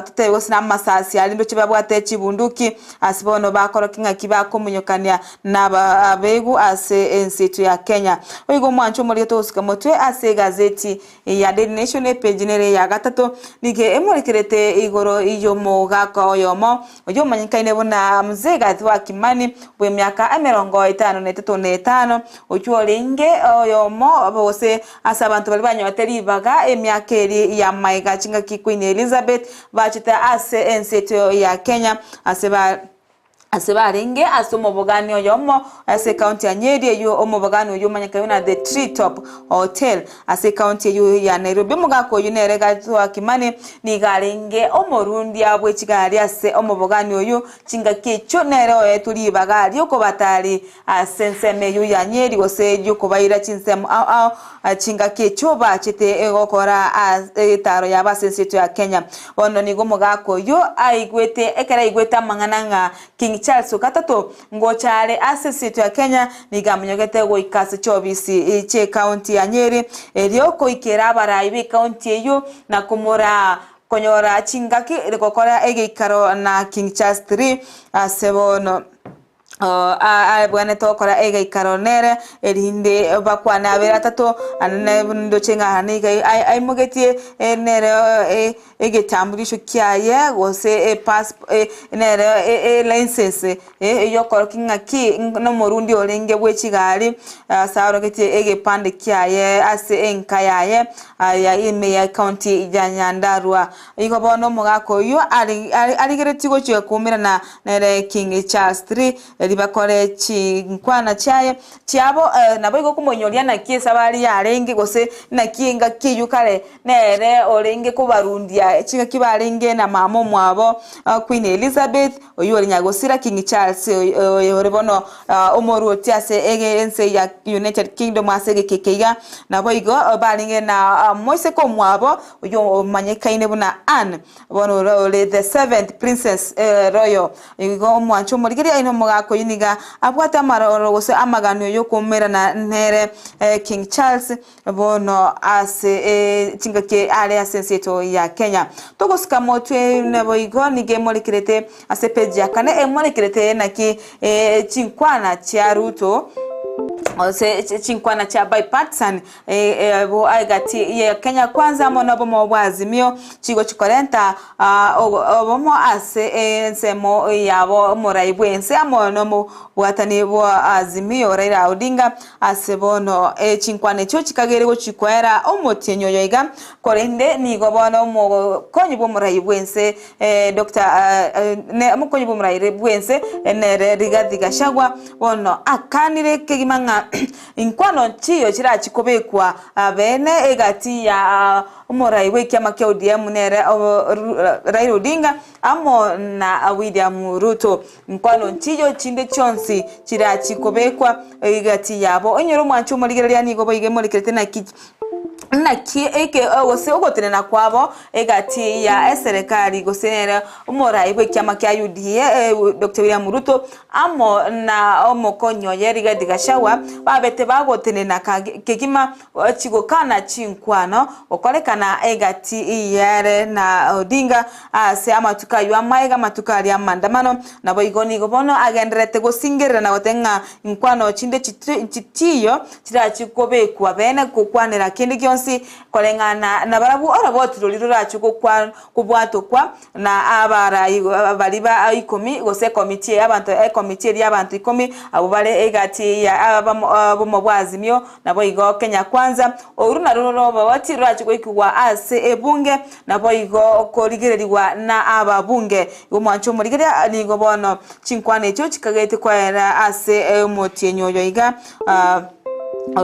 tutebose na masasi alindo kibabwate kibunduki asibono bakoro kinga kibako munyokania nababegu ase ensitu ya Kenya oigo mwancho muri tosika motwe ase gazeti ya Daily Nation page nere ya gatatu nige emurikirete igoro iyo mogaka oyomo oyo manyikaine bona mzega twa Kimani bwe myaka 55 ocyolenge oyomo bose abantu bali banyoteri baga emyaka eri ya maiga chinga ki Queen Elizabeth bachita ase enseto ya Kenya asebarenge asomobogani oyomo ase county ya Nyeri yo omobogani oyo manyakayuna the Tree Top Hotel ase county ya Nairobi mugako yunerega twa Kimani ni garenge omorundi abwe kigari ase omobogani oyo chinga kicho nero etuli bagari yoko batali asenseme yo ya Nyeri gose yoko bayira chinsemo chinga kicho bachite egokora taro ya basenseto ya Kenya ono nigo mugako yo aigwete ekera igweta mangananga King Charles gatatu ngochare asesito ya Kenya nigamnyogete go ikase chobisi che county ya Nyeri erioko ikera barayi county eyo na kumora konyora chingaki rekokora ege ikaro na King Charles III asebono bwana tokora ega ikaronere erinde bakwana abera tato anane ndo chenga haniga ai mugetie nere egetambulisho kyaye gose pass nere license yokoro kinga ki no murundi olenge bwechigari saaro getie ege pande kyaye ase enka yaye ya ime ya county ya Nyandarua iko bono mugako yo ali geretigo chwe kumira na nere King Charles 3 libakore chinkwana chaye chiabo nabo iko kumonyolia na kiesa bali yarenge gose na kinga kiyukale nere olenge kubarundia chinga kibarenge na mamo mwabo Queen Elizabeth oyo nyagosira King Charles yorebono omoru otiase ege ense ya United Kingdom asege kekeiga nabo iko balinge na moise ko mwabo oyo manyekaine buna Anne bono ole the 7th princess royal iko mwancho morigeri aino mogako yiniga abwata maroro gose amagano yo komera na nere King Charles bono ase chingake ale asenseto ya Kenya togosika motwe nebo iko nige molikirete ase page ya kane molikirete naki chinkwana cha Ruto ose chinkwana cha bipartisan bo agati ya Kenya kwanza mona bomo bwazimio chigo chikorenta obomo ase nsemo yabo moraibwense amono mo bwatani bo azimio Raila Odinga ase bono chinkwane cyo chikagere go chikwera omotenyo yoiga korende ni gobono mo konyi bo moraibwense Dr. ne amukonyi bo moraibwense ene Rigathi Gachagua bono akanire kegimanga inkwano chiyo chira chikobekwa bene egati ya umuraiwe kyama kya ODM nere Raila Odinga amo na William Ruto inkwano chiyo chinde chonsi chira chikobekwa egati yabo onyoro mwancho murigereria ni gobo ige murikirete na ki eke ose ogotene kwabo egati ya serikali gosenera umuraiwe kyama kya UDA Dr. William Ruto amo na omokonyo Rigathi Gachagua babete bagotene na kegima chigokana chinkwano okolekana egati yare na Odinga ase amatuka yu amaiga matuka ali amandamano nabo igoni gobono agenderete gosingerera na gotenga inkwano chinde chitiyo chira chikobekwa bene kokwanira kindi kyonsi kolengana na barabu orobotiroliro rachuko kwa kubwato kwa na abara baliba 10 gose committee y'abantu committee y'abantu 10 abo bale egati ya bomo bwazimio nabo igo Kenya kwanza oruna roro bawati rachuko ikwa ase ebunge nabo igo korigereriwa na ababunge umwancho murigeria nigo bono chinkwane cyo chikagete kwa ase motienyo yoiga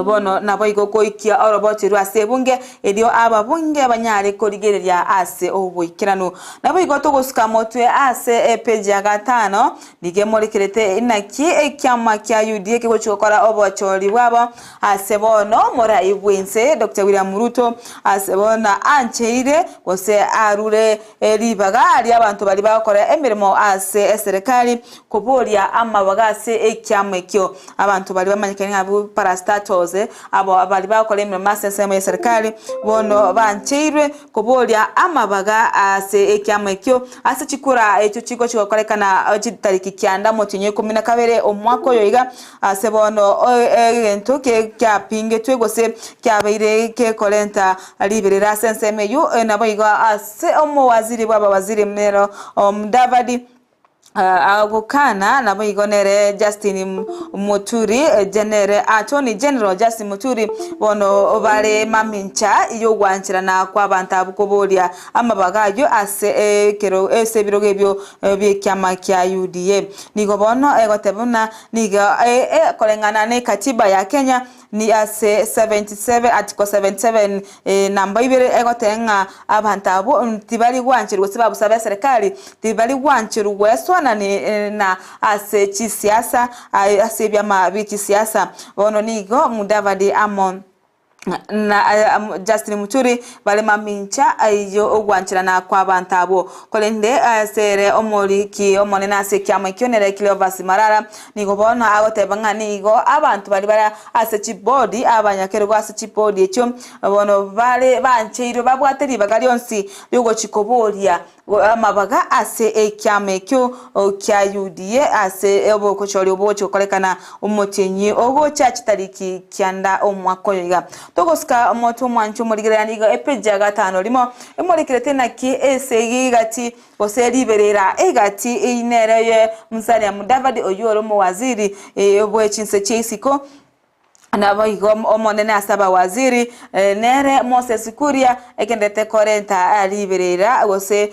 bono nabo igoko ikia oroboti rwase bunge edio ababunge abanyare korigereria ase obuikirano nabo igoto gusuka motwe ase page ya 5 nige morekerete inaki ekyama kya UDA kiko chokora obochori bwabo ase bono mora ibwense Dr. William Ruto ase bona ancheire gose arure libaga ali abantu bali bakora emirimo ase serikali kuboria amabaga ase ekyama ekyo abantu bali bamanyikanye abo parastato abo abali bakole mu masesemo ya serikali bono bancheirwe kubolia amabaga ase ekyamekyo ase chikura echo chiko chikokolekana chitariki kyanda motinye 12 omwako yoiga ase bono ento ke kyapinge twegose kyabeire ke kolenta liberera senseme yu nabo iga ase omo waziri baba waziri mnero Mudavadi agukana nabo igonere Justin Muturi genere Attorney General Justin Muturi bono bale mamincha iyo gwanchirana kwa bantu abukobolia amabagayo ase kero ese birogebyo byekyama kya UDA nigo bono egotebuna nigo kolengana ne katiba ya Kenya ni ase 77 article 77 namba ibere egotenga abantu abo tibali gwanchirwa sababu sabe serikali tibali gwanchirwa swana na ase chisiasa ase byama bichisiasa bono nigo Mudavadi amon na Justin Muturi bale mamincha ayo ogwanchirana kwa bantabo kolende sere omoliki omone na se kyama kyonere kilo basimarara nigo bona agotebanga nigo abantu bali bara ase chibodi abanyakerwa ase chibodi echo bono bale bancheiro babwateri bagalionsi yugo chikobolia amabaga ase ekyame kyo kya UDA ase obokochori obocho kolekana umutinyi ogocha kitariki kyanda omwakoyiga togosika moto mwanchu murigeraniga epeja gatano limo emorekirete naki esegi gati oseriberera egati inereye Musalia Mudavadi oyoro mu waziri obwechinse cheisiko Anaba igom omonene asaba waziri nere Moses Kuria ekendete korenta aliberera gose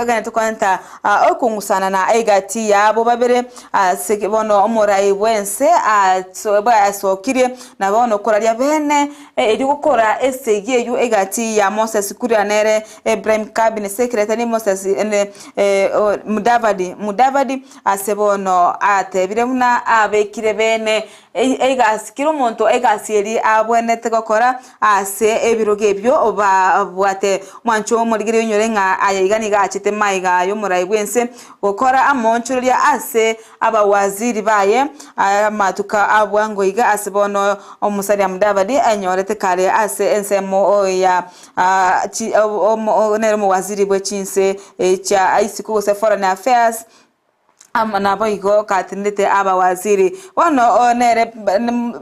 ganete kwanta okungusana na egati yabo babere sekebono omorai wense asokire nabono koralia bene eri gukora esegi eyu egati ya Moses Kuria nere Ibrahim Cabinet Secretary Moses Mudavadi asebono atebire muna abekire bene egasikiro monto egasieri abwenete gokora ase ebiroge byo oba bwate mwancho murigire nyorenga ayigani gachite maiga yo murai bwense gokora amonchuria ase abawaziri baye amatuka abwango iga asebono Musalia Mudavadi anyorete kare ase ensemo ya nero waziri bwechinse cha isiko gose foreign affairs amana boigo katindete aba waziri wono onere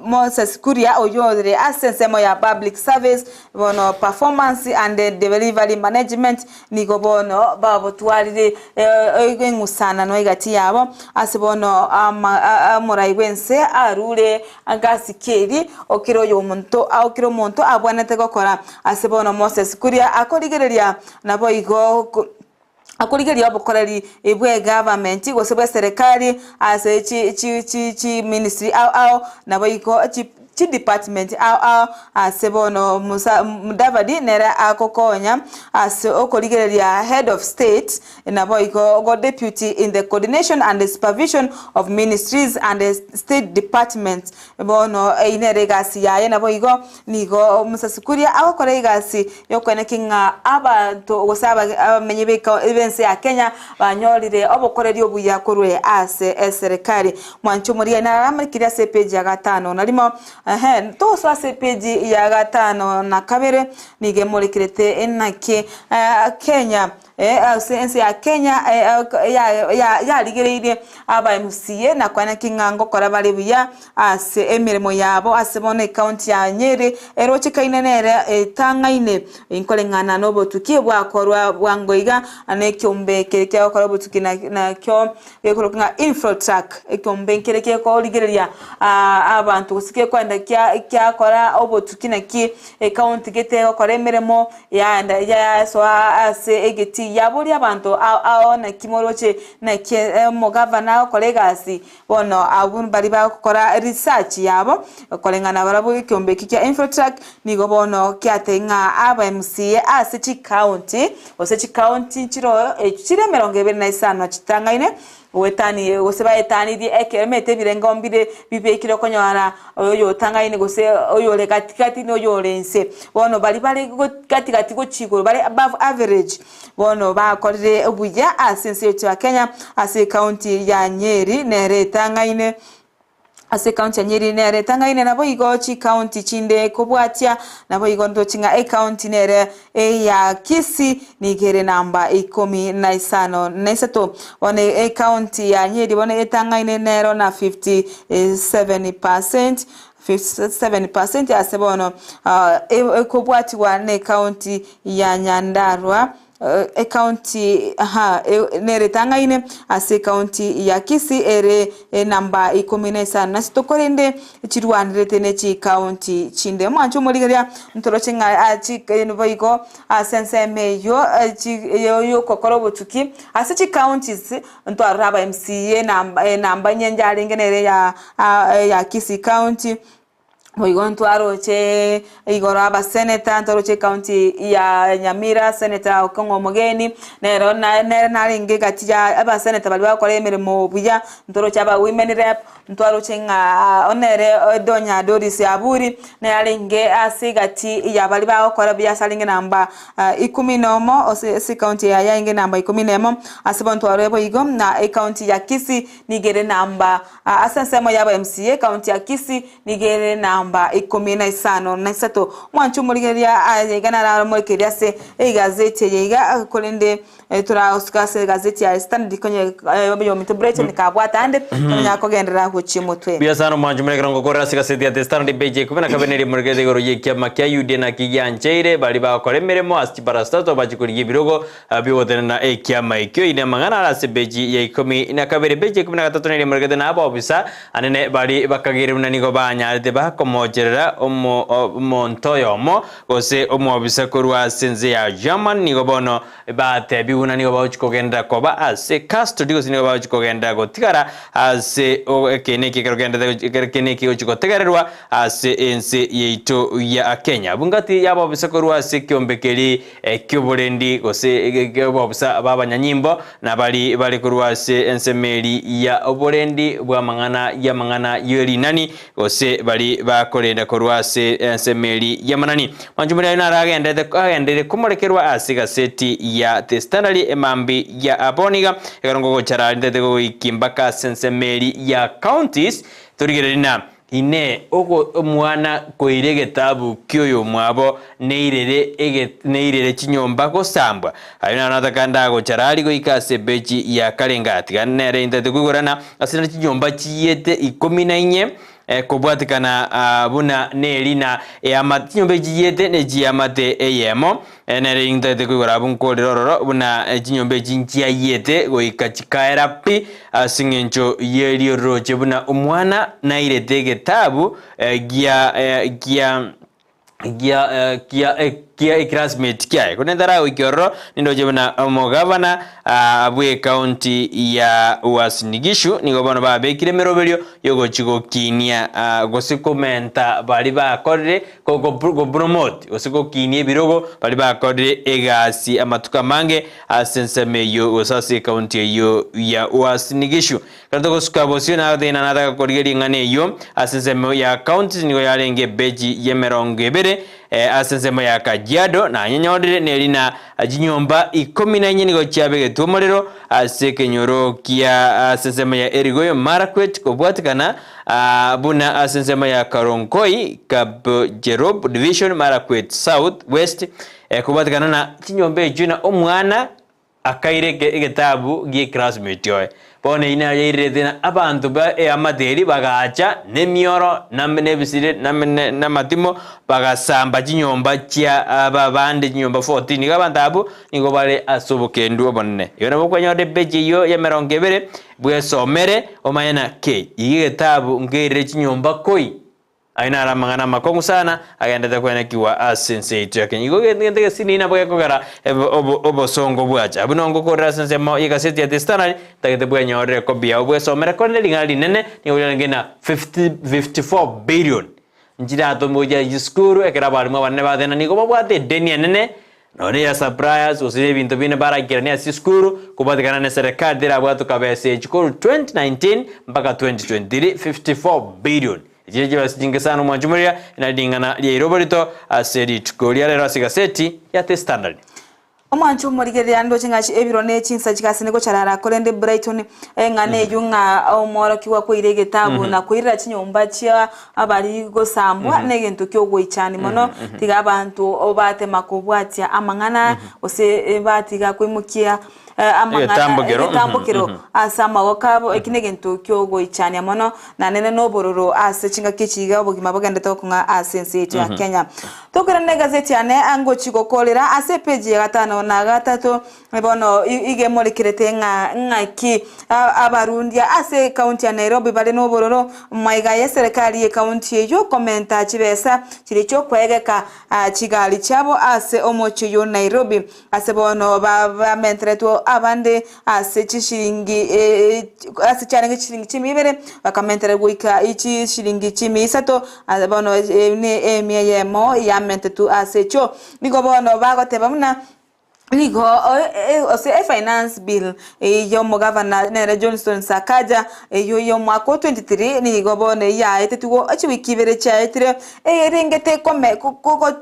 Moses Kuria oyodre asensemo ya public service wono performance and delivery management nigo bono babo twalire engusana no igati yabo asibono amurai wense arure agasikeri okiro yo monto abwanete gokora asibono Moses Kuria akorigereria naboigo akurigeri obukoreri ebwe government gosebwe serikali ase chi ministry au naboiko chi department asebono Mudavadi nera akokonya ase okorigereria head of state naboiko go deputy in the coordination and the supervision of ministries and the state departments bono ineregasi yaye naboiko nigo Musasikuria akoregasi yokwenekinga abantu gosaba menyebeka evense ya Kenya banyorire obukoreri obuya korwe ase serikali mwancho muri na ramkiria se page ya 5 nalimo toso ase page ya 5 na kabere nige murekirete enake Kenya sense ya Kenya ya ligereire aba MCA na kwana kingango kora bali buya ase emirimo yabo asebone county ya Nyeri erochika inenere tangaine inkolengana no botuki bwakorwa bwangoiga anekyombe kereke okora botuki na kyo ekorokinga infrastructure ekyombe kereke ko ligereria abantu usike kwanda kya kora obotuki na ki county gete okora emirimo ya so ase egeti yaburi abantu aona kimoroche na mo governor kolegasi bono abun bali bakora research yabo kolengana barabu kyombe kya infrastructure nigo bono kyatenga aba MCA ase county ose county chiro chire 25 chitangaine wetani goseba etani di ekemete birengombire bibekire konyara oyo tangaine gose oyo le katikati no yo lense bono bali katikati go chigoro bali above average bono bakorire obuya asense ya Kenya ase county ya Nyeri nere tangaine ase county ya Nyeri nere tangaine nabo igo chi county chinde kubwatia nabo igo ndo chinga county nere ya Kisii nigere namba 15 neseto one county ya Nyeri bone tangaine nero na 57% asebono kubwati wa ne county ya Nyandarua county nere tangaine ase county ya Kisii ere namba 15 na sitokorende chirwanirete ne chi county chinde mwancho murigeria ntorocenga achi noboiko asense meyo yo kokoro botuki ase chi counties ntwaraba MCA namba nyenjale ngenere ya Kisii county Moigonto aroche igoro aba senator ntoroche county ya Nyamira senator okongo mogeni nero na ringe gatija aba senator bali bakora emirimo buya ntoroche aba women rep ntwaroche nga onere donya Doris aburi na ringe asigati ya bali bakora bya salinge namba 10 ose county ya yange namba 10 asibonto arebo igom na county ya Kisii nigere namba asensemo ya MCA county ya Kisii nigere namba 15 na sato mwanchu murigeria ayegana ra murigeria se egazete yega kolende turausika gazeti ya Standard konye yo mito Brighton kabwata ande nya kogendera kuchimutwe biasano manjumire krango kora sika gazeti ya Standard page kubena kabeneri murgede goro yekya makya yude na kiyancheire bali ba koremeremo asti parastato bajikuri birogo biwotena na ekyama ekyo ine mangana ala sebeji ya 10 ina kabere beje 13 nere murgede na aba obisa anene bali bakagire unani go banyarite bakomojerera omontoyomo gose omobisa korwa senze ya German nigo bono bate biunani go bauchikogenda koba ase custody gose nigo bauchikogenda gotigara ase keneki keneki ochikotegererwa ase ense yeito ya Kenya bungati yabo obisa korwa ase kyombekeri kyoborendi gose obisa babanyanyimbo na bali korwa ase ensemeri ya oborendi bwa mangana yeri nani gose bali bakorenda korwa ase ensemeri ya manani manjumira ina agendere kumorekerwa ase gazeti ya The Standard emambi ya aboniga ekarongo gochara ndete go ikimbaka ensemeri ya counties turigerina ine ogo omwana koire getabu kyoyo mwabo neirere chinyomba gosambwa ayina natakanda gochara go ikase beji ya karengati ganere ndete kugorana asina chinyomba chiyete 14 kubwatikana buna nerina amatinyo jiyete nejiyamate eyemo nere indete kwigora bunkolero buna chinyombe chinchia yete goikachikaera pi asingencho yeri roche buna umwana nairete getabu kia classmate kia kunendara wikoro nindoje bana omogavana abwe county ya Uasin-Gishu nigo bana babekire merobelio yogo chigo kinia gose komenta bali bakorere go promote gose go kinie birogo bali bakorere egasi amatuka mange asenseme yo osase county yo ya Uasin-Gishu kanto goskabosio na dena nada korigeri ngane yo asenseme ya county nigo yarenge beji yemerongebere asensemo ya Kajiado na nyonyodire nerina ajinyomba 14 nigo chiabege tumorero asekenyoro kia asensemo ya Erigoyo Marakwet kobwatikana buna asensemo ya Karonkoi Kabjerob Division Marakwet South West kobwatikana na chinyombe juna omwana akaire getabu gi classmate yoy bone ina yirete na abantu ba amaderi bagacha nemioro namene bisire namene namatimo bagasamba chinyomba chia ababande chinyomba 14 gabantabu nigo bale asobokendu bonne yona bokwanyode beji yo yemerongebere bwesomere omayana ke igetabu ngere chinyomba koi aina ramangana makongu sana agenda kwena kiwa asense yake nyigo ngende sinina bwa kogara obosongo bwacha abunongo ko rasense mo igazeti ya The Standard tagete bwa nyore ko bia obwe somera konne lingali nene ni ngena 54 billion njira to moja yiskuru ekera barimo banne badena ni ko bwate deni nene none ya surprise usire bintu bine bara kirani asiskuru kubatikana na serikali dira bwa tukabese chikuru 2019 mpaka 2023 54 billion jeje basijinge sana mwanjumuria inadingana lya iroborito asedi tukolia lero gazeti ya The Standard omwanchu morigere ando chingachi ebirone chinsa chikasine ko charara kolende Brighton ngane yunga omoro kiwa ko irege tabu na kuira chinyomba chia abari go sambwa negento kyo go ichani mono tiga abantu obate makobwatia amangana ose batiga kwimukia tambokero asama wakabo ekinegento kyogo ichania mono na nene no bororo ase chinga kichiga obugima bagende tokunga asense yetu ya Kenya tokera gazeti ane ango chigokolera ase page ya 5 na 3 bono igemolekirete ngaki abarundi ase county ya Nairobi bale no bororo maiga ya serikali ya county yo komenta chibesa chiricho kwegeka chigali chabo ase omochi yo Nairobi ase bono ba mentreto abande ase chishiringi ase charenga chiringi chimibere bakamentere guika ichi shiringi chimisato abono ne emiyemo ya mentetu ase cho nigo bono bagoteba muna nigo ose finance bill yo governor Nere Johnson Sakaja yo mwako 23 nigo bone ya etetugo achiwikibere cha etire ringete kome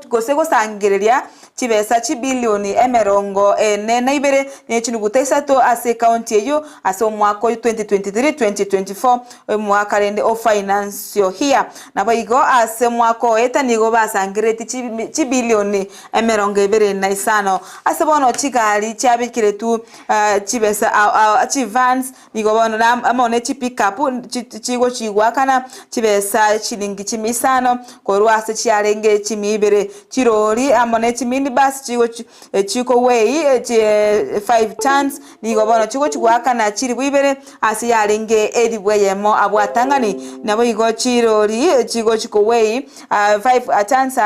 gosego sangireria chibesa chibilioni emerongo nena ibere nechunugutesa to ase county yo ase mwako 2023-2024 mwaka rende o finance yo here nabaigo ase mwako eta nigo basangireti chibilioni emerongo ibere na isano ase bono chikali chabikire tu chibesa chivans nigo bono amone chipikapu chigo chigwakana chibesa chilingi chimisano korwase chiarenge chimibere chirori amone chimini bus chigo way 5 tons nigo bono chigo chigwakana chiri bwibere asi yarenge edibweyemo abwatangani nabo igo chirori chigo way 5 tons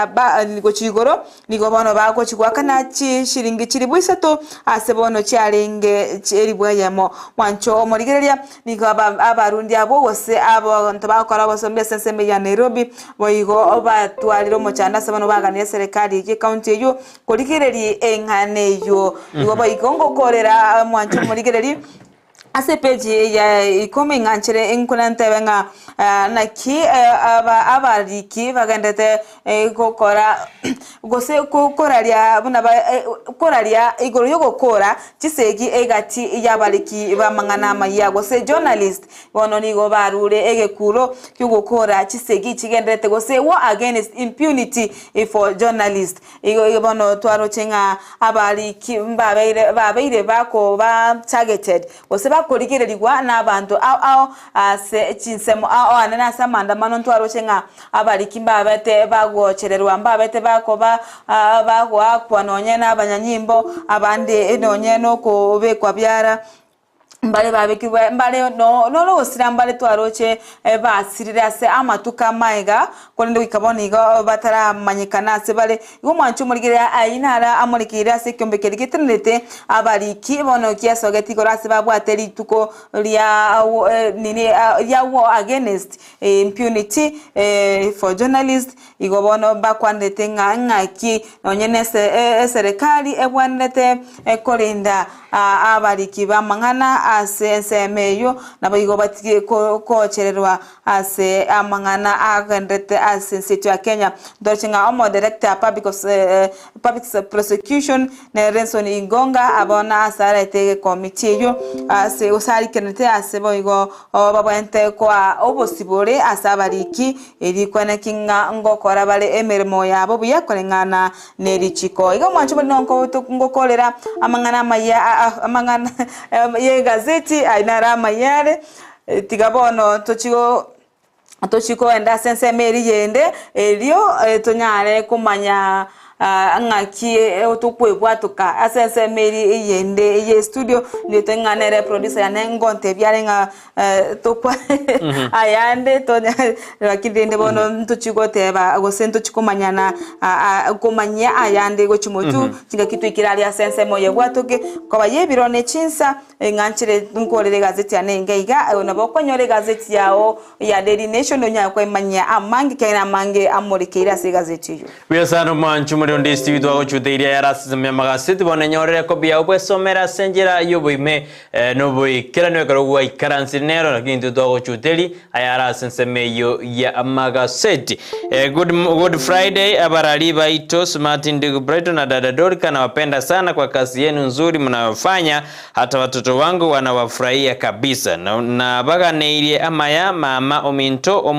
nigo chigoro nigo bono bako chigwakana shilingi chiri bwisato ase bono chiarenge chiri bweyemo wancho omorigereria nigo abarundi abo bose abantu bakora bosombe senseme ya Nairobi boigo batwariro mochanda sabano baganira serikali ye county yo korigereri engane yo nigo boigo ngokorera mwancho omorigereri ase page ya ikome nganchere enkunante benga naki abariki bagandete gukora gose gukoraria buna koraria igoro yo gukora chisegi egati yabariki bamangana maya gose journalist bono nigo barure egekuro cyugukora chisegi kigendete gose war against impunity for journalists igo bono twaro chenga abariki babeire bako ba targeted gose korigererigwa n'abantu ase chinsemo anana samanda manonto arochenga abariki mbabete bagochererwa mbabete bakoba bagwa kwanonye n'abanyanyimbo abandi nonye no kubekwa byara mbale babikibwa mbale no osira mbale twaroche basirira se amatuka maiga kolende wikaboniga batara manyikana se bale go mwanchu murigira ayinara amurikira se kyombekeri kitendete abariki bono kiasogeti korase babwateri tuko lia nini ya war against impunity for journalists igobono bakwandete ngaki nonyene serikali ebwanete kolinda abariki bamangana ase nsemeyo nabayigo batike kochererwa ase amangana agandete ase state ya Kenya Dorcas omo director public prosecution na Renson Ingonga abona asarete committee yo ase usari kenete ase boyigo babwente kwa obosibore asabariki eri kwana kinga ngokora bale emeremo yabo buyakolengana nerichiko igo mwancho nonko ngokolera amangana maya amangana ye gazeti ainara mayare tigabono tochiko enda sense meri yende elio tonyare kumanya ngaki otukwebwa tuka asense meri yende ye studio ni tenganere producer ya ngonte byarenga tokwa ayande tonya rakidende bono tochiko teba go sento chikomanyana komanya ayande go chimotu kinga kitu ikirali asense moye bwatoke kwa yebirone chinsa nganchire nkorere gazeti ya nengeiga onabokonyore gazeti yao ya Daily Nation onya kwa manya amangi kaina mange amurikira se gazeti yo Biasano manchu muri Steve twa chuteria yarasime magazeti bonenyorere kopia obwe somera senjera yoboime no boy kiranwe karogwa ikaransi nero lakini twa chuteli ayara sensemeyo ya magazeti good Friday abarali baito smart ndigo Brighton na dada Dorcas nawapenda sana kwa kazi yenu nzuri mnayofanya hata watoto wangu wanawafurahia kabisa na baga neirie amaya mama ominto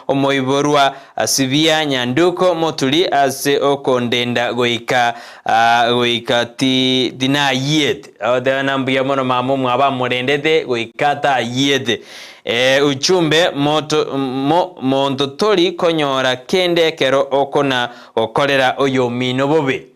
omoiborwa asivia nyanduko motuli ase okondenda goika ti dina yet oda nambuya mono mamu mwaba murendete goika ta yet uchumbe mondo tori konyora kende kero okona okorera oyo mino bobe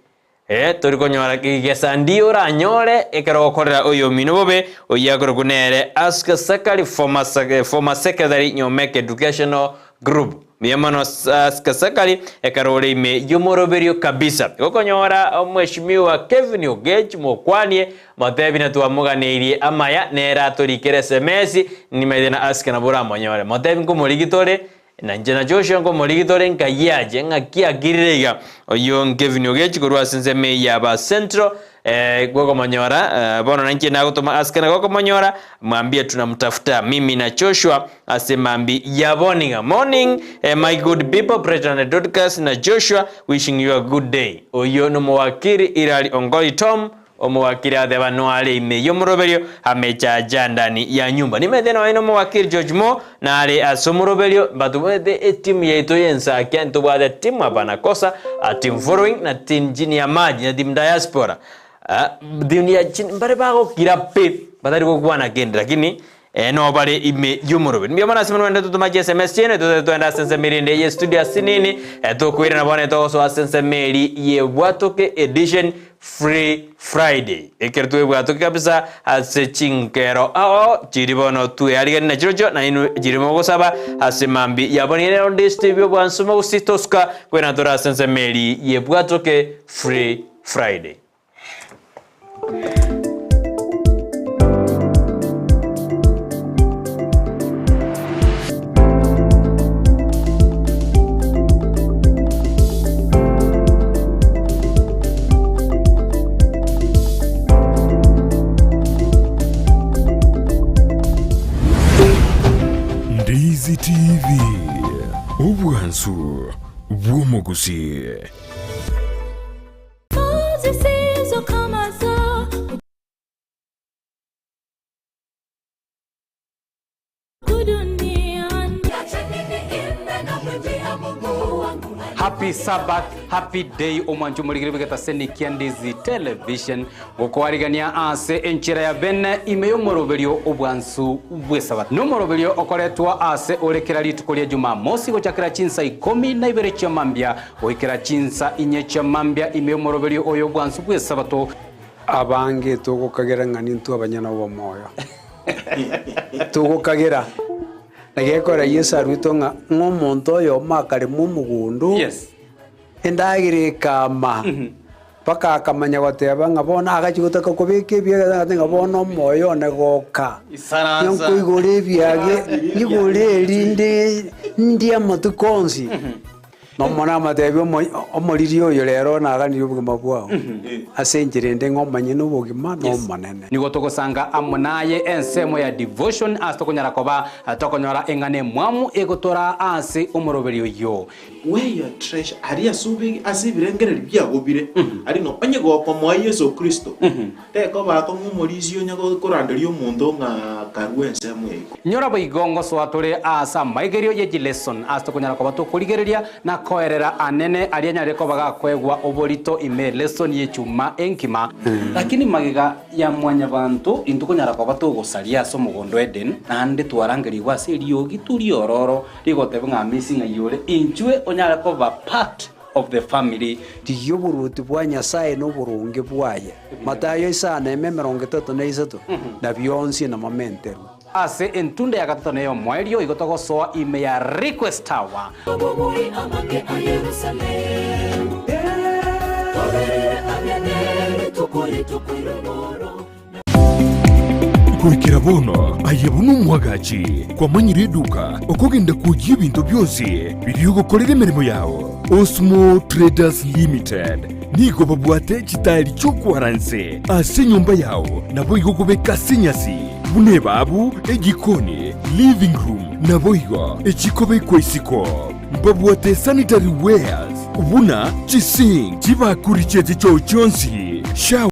tori konyora kigesa ndio ranyore ekero okorera oyo mino bobe oyagoro kunere ask sakali former secretary Nyomeke educational group Miyamano skasakali ekarole ime yumoroberio kabisa. Kokonyora mheshimiwa Kevin Ogech mokwanie matebi na tuamuganeirie amaya nera torikere SMS ni medena aska na bura monyore. Matebi ngomorigitore na njena Joshua ngomorigitore nkayaje ngakia girega oyo Kevin Ogech korwa senseme ya ba central Gogo Manyora bono nanki na gutuma askana Gogo Manyora mwambie tunamtafuta mimi na Joshua asemambi ya morning my good people President Dorcas na Joshua wishing you a good day oyo no mwakiri irali ongoli Tom omwakiri adeba noale ime yomoroberio amechaja ndani ya nyumba nimethena waino mwakiri George Mo na ale asomoroberio batubete timu yetu Ensakia ntubade timu abana kosa team following na team jini ya maji na team diaspora dunia chin bare bago kirape batari ko kwana kende lakini no bale ime yumorobe mbia mana simano ndo tumaje SMS chene to enda sense mirinde ye studio sinini to kuira na bwana to so sense meri ye bwatoke edition free Friday ekertu bwatoke kabisa ase chinkero chiribono tu yali na jojo na inu jirimo gosaba ase mambi yabonire on this TV bwansuma usitoska kwena to sense meri ye bwatoke free Friday. Ndizi TV obwansu bw'omugusi. Happy Sabbath, happy day omanchu muligire bigata Ensakia Ndizi television gukwarigania ase enchira ya bene imeyo moroberio obwansu bwesabat no moroberio okoretwa ase orekera litukolia Jumamosi gochakira chinsa 12 cha mambia oikera chinsa 4 cha mambia imeyo moroberio oyo bwansu bwesabato abange tugukagera ngani ntu abanyana bo moyo tugukagera nagekora Yesu rwito nga ngomonto yo makare mu mugundu yes endagire kama paka akamanya goteba ngabona agachigutaka kubike bya ngabona moyo negoka Isaranza igore byage igore linde ndia matukonzi nomona matebyo omoririo yo rero naganire ubugima bwao asenjire nde ngomanye n'ubugima no manene nigo togosanga amunaye ensemo ya devotion astokonyara koba atokonyora engane mwamu egotora ase omoroberio yo where your treasure ari asubi asibirengere byagobire ari no onye goko mwa Yesu Kristo te ko ba ko mumorizio nyago koranderio mundo nga karwense mwego nyora baigongo swatore asa maigerio ye lesson astokonyara koba to kurigereria na koerera anene aria nyare ko baga kwegwa oborito ime lesson ye chuma enkima lakini magiga ya mwanya bantu intukonyara koba to gosaria so mugondo Eden ande twarangeri gwase riogi turi ororo rigotebe nga missing ayore inchwe onyara koba part of the family tiyo buruti bwa Nyasaye no burunge bwaye Matayo isana 33 na byonsi na mamentero ase entunde ya gatatu neyo mwerio igotogosoa ime ya request tower Kurikira bono ayebunu mwagachi kwa manyire duka okogenda kujia ibintu byose biriyo gukorera imirimo yawo Osmo Traders Limited nigo babwate kitali cyokwaranse ase nyumba yawo nabo igogobeka sinyasi bune babu egikoni living room nabo igo ekikobe kwesiko babwate sanitary wares ubuna chising kibakuri chete cyo cyonsi